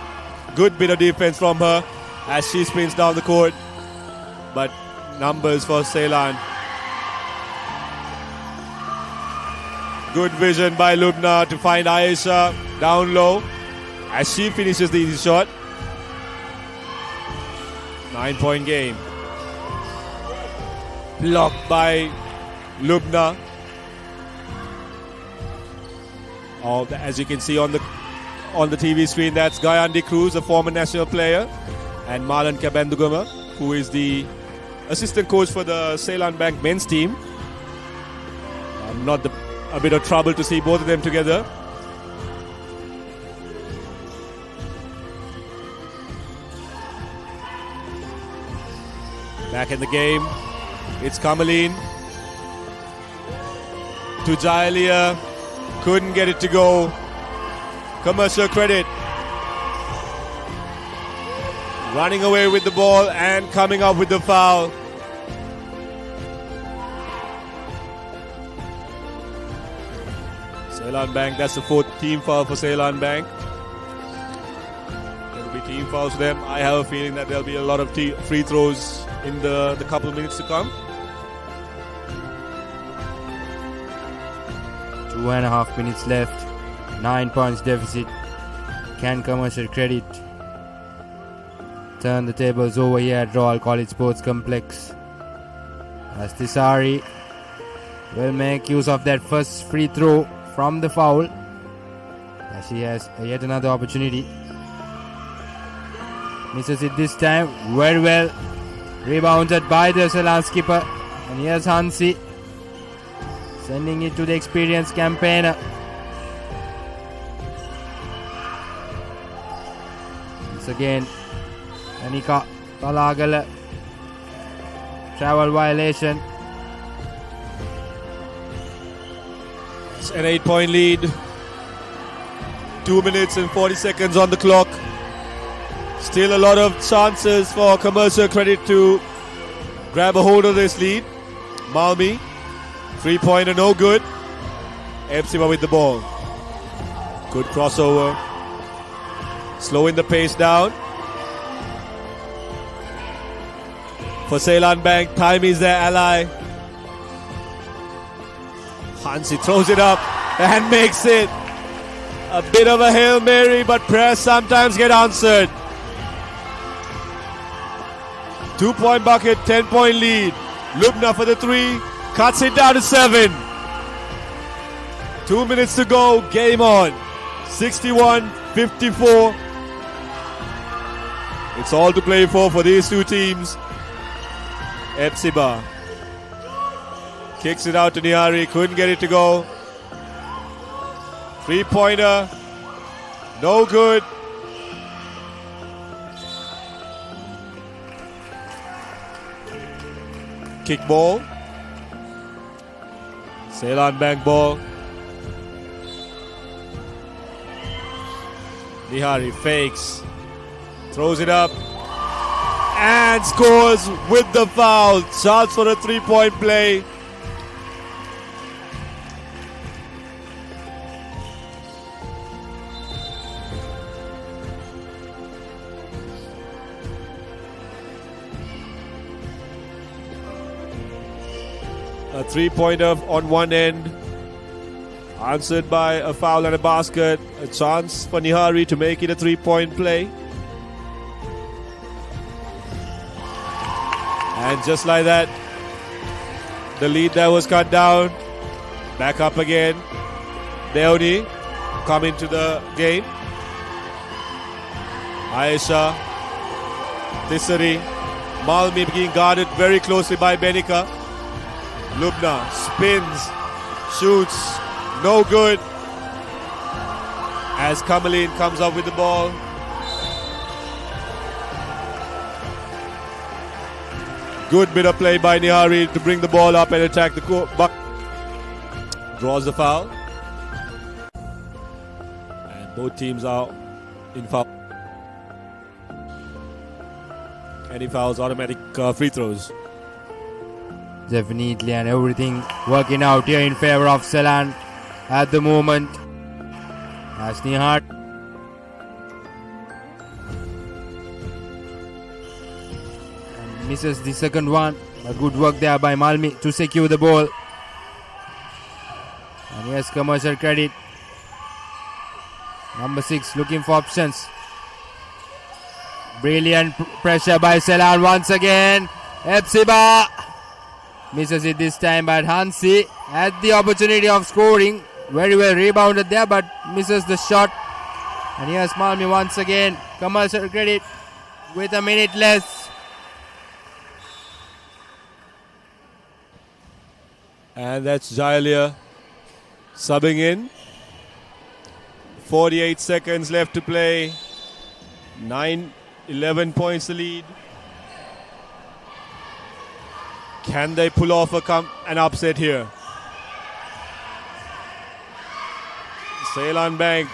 Good bit of defense from her as she spins down the court. But numbers for Seylan. Good vision by Lubna to find Ayesha down low as she finishes the easy shot. 9-point game. Blocked by Lubna. As you can see on the TV screen, that's Gayandi Cruz, a former national player, and Marlon Kabandugama, who is the assistant coach for the Seylan Bank men's team. A bit of trouble to see both of them together. Back in the game, it's Carmeline to Jaelia. Couldn't get it to go. Commercial Credit running away with the ball and coming up with the foul. Seylan Bank, that's the fourth team foul for Seylan Bank. There will be team fouls for them. I have a feeling that there'll be a lot of free throws in the couple of minutes to come. 2.5 minutes left. 9 points deficit. Can Commercial Credit turn the tables over here at Royal College Sports Complex? As Tisari will make use of that first free throw from the foul, as she has yet another opportunity. Misses it this time very well. Rebounded by the Seylan skipper. And here's Hansi sending it to the experienced campaigner. Once again, Anika Palagala. Travel violation. It's an 8-point lead. 2 minutes and 40 seconds on the clock. Still a lot of chances for Commercial Credit to grab a hold of this lead. Malmi, 3-pointer no good. Epsima with the ball. Good crossover. Slowing the pace down. For Seylan Bank, time is their ally. Hansi throws it up and makes it. A bit of a Hail Mary, but prayers sometimes get answered. 2-point bucket, 10-point lead. Lubna for the 3. Cuts it down to 7. 2 minutes to go. Game on. 61-54. It's all to play for these two teams. Epsiba kicks it out to Nihari. Couldn't get it to go. 3-pointer. No good. Kick ball. Seylan Bank ball. Nihari fakes. Throws it up. And scores with the foul. Chance for a 3-point play. A 3-pointer on one end, answered by a foul and a basket. A chance for Nihari to make it a 3-point play. And just like that, the lead there was cut down. Back up again. Deoni come into the game. Aisha, Tisari, Malmi being guarded very closely by Benika. Lubna spins, shoots, no good. As Kamalin comes up with the ball. Good bit of play by Nihari to bring the ball up and attack the court. Draws the foul. And both teams are in foul. Any fouls, automatic free throws. Definitely, and everything working out here in favor of Seylan at the moment. As Nihar misses the second one. A good work there by Malmi to secure the ball. And yes, commercial credit. Number 6 looking for options. Brilliant pressure by Seylan once again. Epsiba misses it this time, but Hansi had the opportunity of scoring. Very well rebounded there, but misses the shot. And here's Malmi once again. Commercial credit with a minute less. And that's Jailia subbing in. 48 seconds left to play. 11 points the lead. Can they pull off an upset here? Seylan Bank,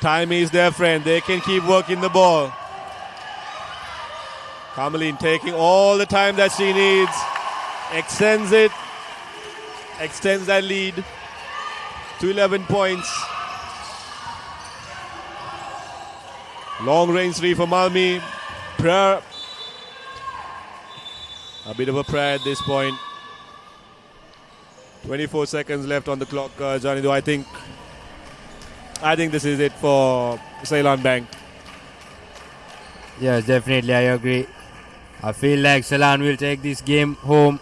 time is their friend. They can keep working the ball. Kamalin taking all the time that she needs. Extends it. Extends that lead to 11 points. Long range 3 for Malmi. Prayer. A bit of a prayer at this point. 24 seconds left on the clock, Johnny. Though I think this is it for Seylan Bank. Yes, definitely, I agree. I feel like Seylan will take this game home.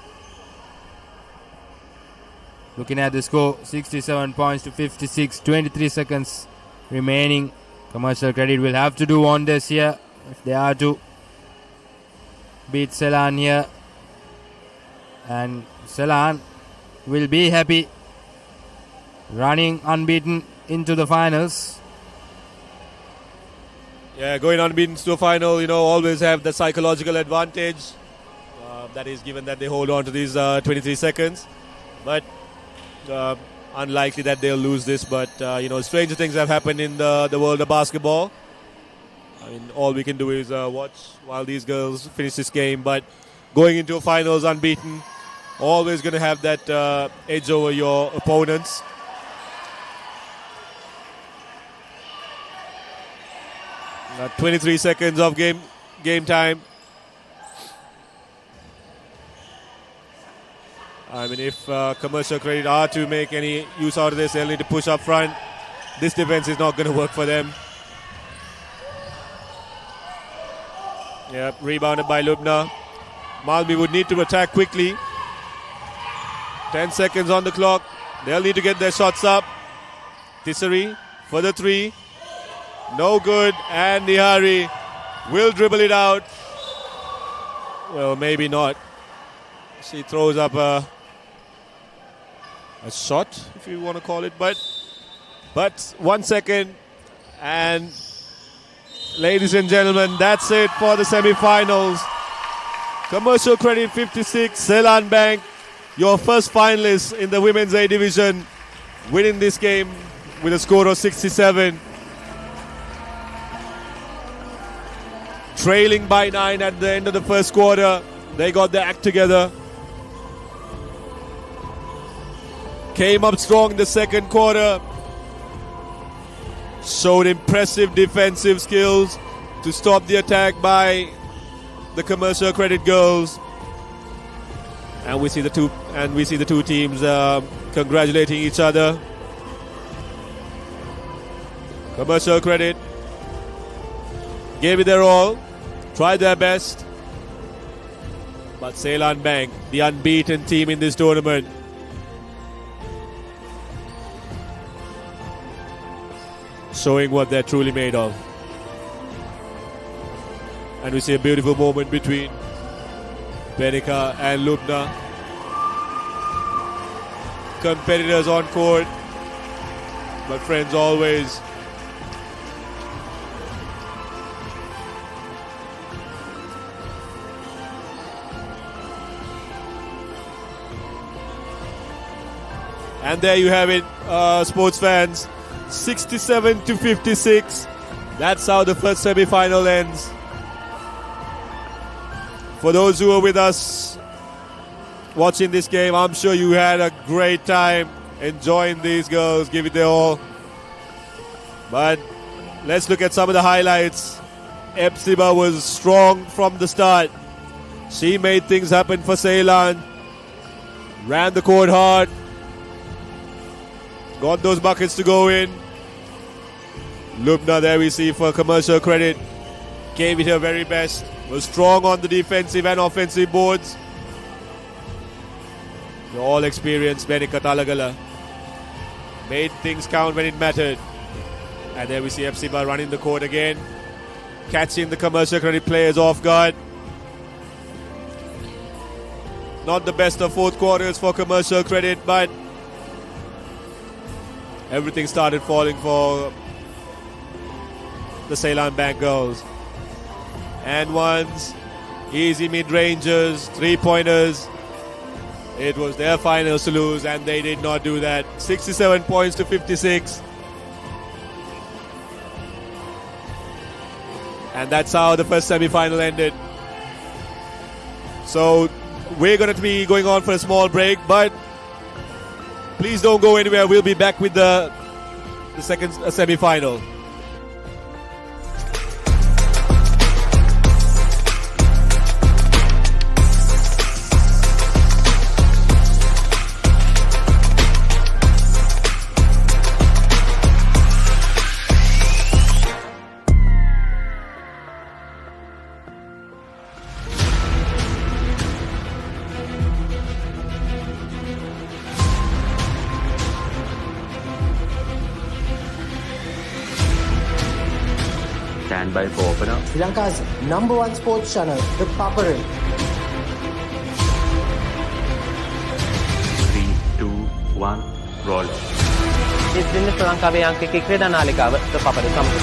Looking at the score, 67 points to 56, 23 seconds remaining. Commercial credit will have to do wonders here if they are to beat Seylan here. And Seylan will be happy running unbeaten into the finals. Yeah, going unbeaten to a final, always have the psychological advantage. That is given that they hold on to these 23 seconds. But unlikely that they'll lose this. But, stranger things have happened in the world of basketball. I mean, all we can do is watch while these girls finish this game. But going into a finals unbeaten, always going to have that edge over your opponents. Got 23 seconds of game time. I mean, if Commercial Credit are to make any use out of this, they'll need to push up front. This defense is not going to work for them. Yep, rebounded by Lubna. Malmi would need to attack quickly. 10 seconds on the clock. They'll need to get their shots up. Tisari for the 3. No good. And Nihari will dribble it out. Well, maybe not. She throws up a shot, if you want to call it. But 1 second. And ladies and gentlemen, that's it for the semi-finals. Commercial Credit 56, Seylan Bank, your first finalists in the Women's A Division, winning this game with a score of 67. Trailing by 9 at the end of the first quarter. They got their act together. Came up strong in the second quarter. Showed impressive defensive skills to stop the attack by the Commercial Credit girls. And we see the two teams congratulating each other. Commercial Credit gave it their all, tried their best. But Seylan Bank, the unbeaten team in this tournament, showing what they're truly made of. And we see a beautiful moment between Benika and Lubna. Competitors on court, but friends always. And there you have it, sports fans. 67-56. That's how the first semi-final ends. For those who are with us watching this game, I'm sure you had a great time enjoying these girls, give it their all. But let's look at some of the highlights. Epsiba was strong from the start. She made things happen for Seylan. Ran the court hard. Got those buckets to go in. Lubna, there we see for Commercial Credit, gave it her very best. Was strong on the defensive and offensive boards. The all-experienced Benika Talagala made things count when it mattered. And there we see Epsiba running the court again, catching the Commercial Credit players off guard. Not the best of fourth quarters for Commercial Credit, but everything started falling for the Seylan Bank girls. And ones, easy mid-rangers, three-pointers. It was their finals to lose, and they did not do that. 67 points to 56. And that's how the first semi-final ended. So we're going to be going on for a small break, but please don't go anywhere. We'll be back with the second semi-final. Stand by for opener. Sri Lanka's #1 sports channel, ThePapare. 3, 2, 1, roll. This is Sri Lankaවේ අංක 1 ක්‍රීඩා නාලිකාව ThePapare සමග.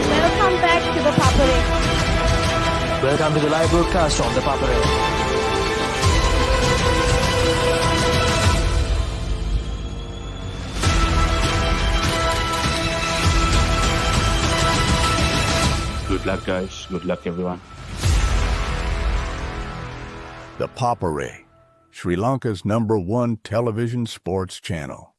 Welcome back to ThePapare. Welcome to the live broadcast on ThePapare. Good luck, guys. Good luck, everyone. ThePapare, Sri Lanka's #1 television sports channel.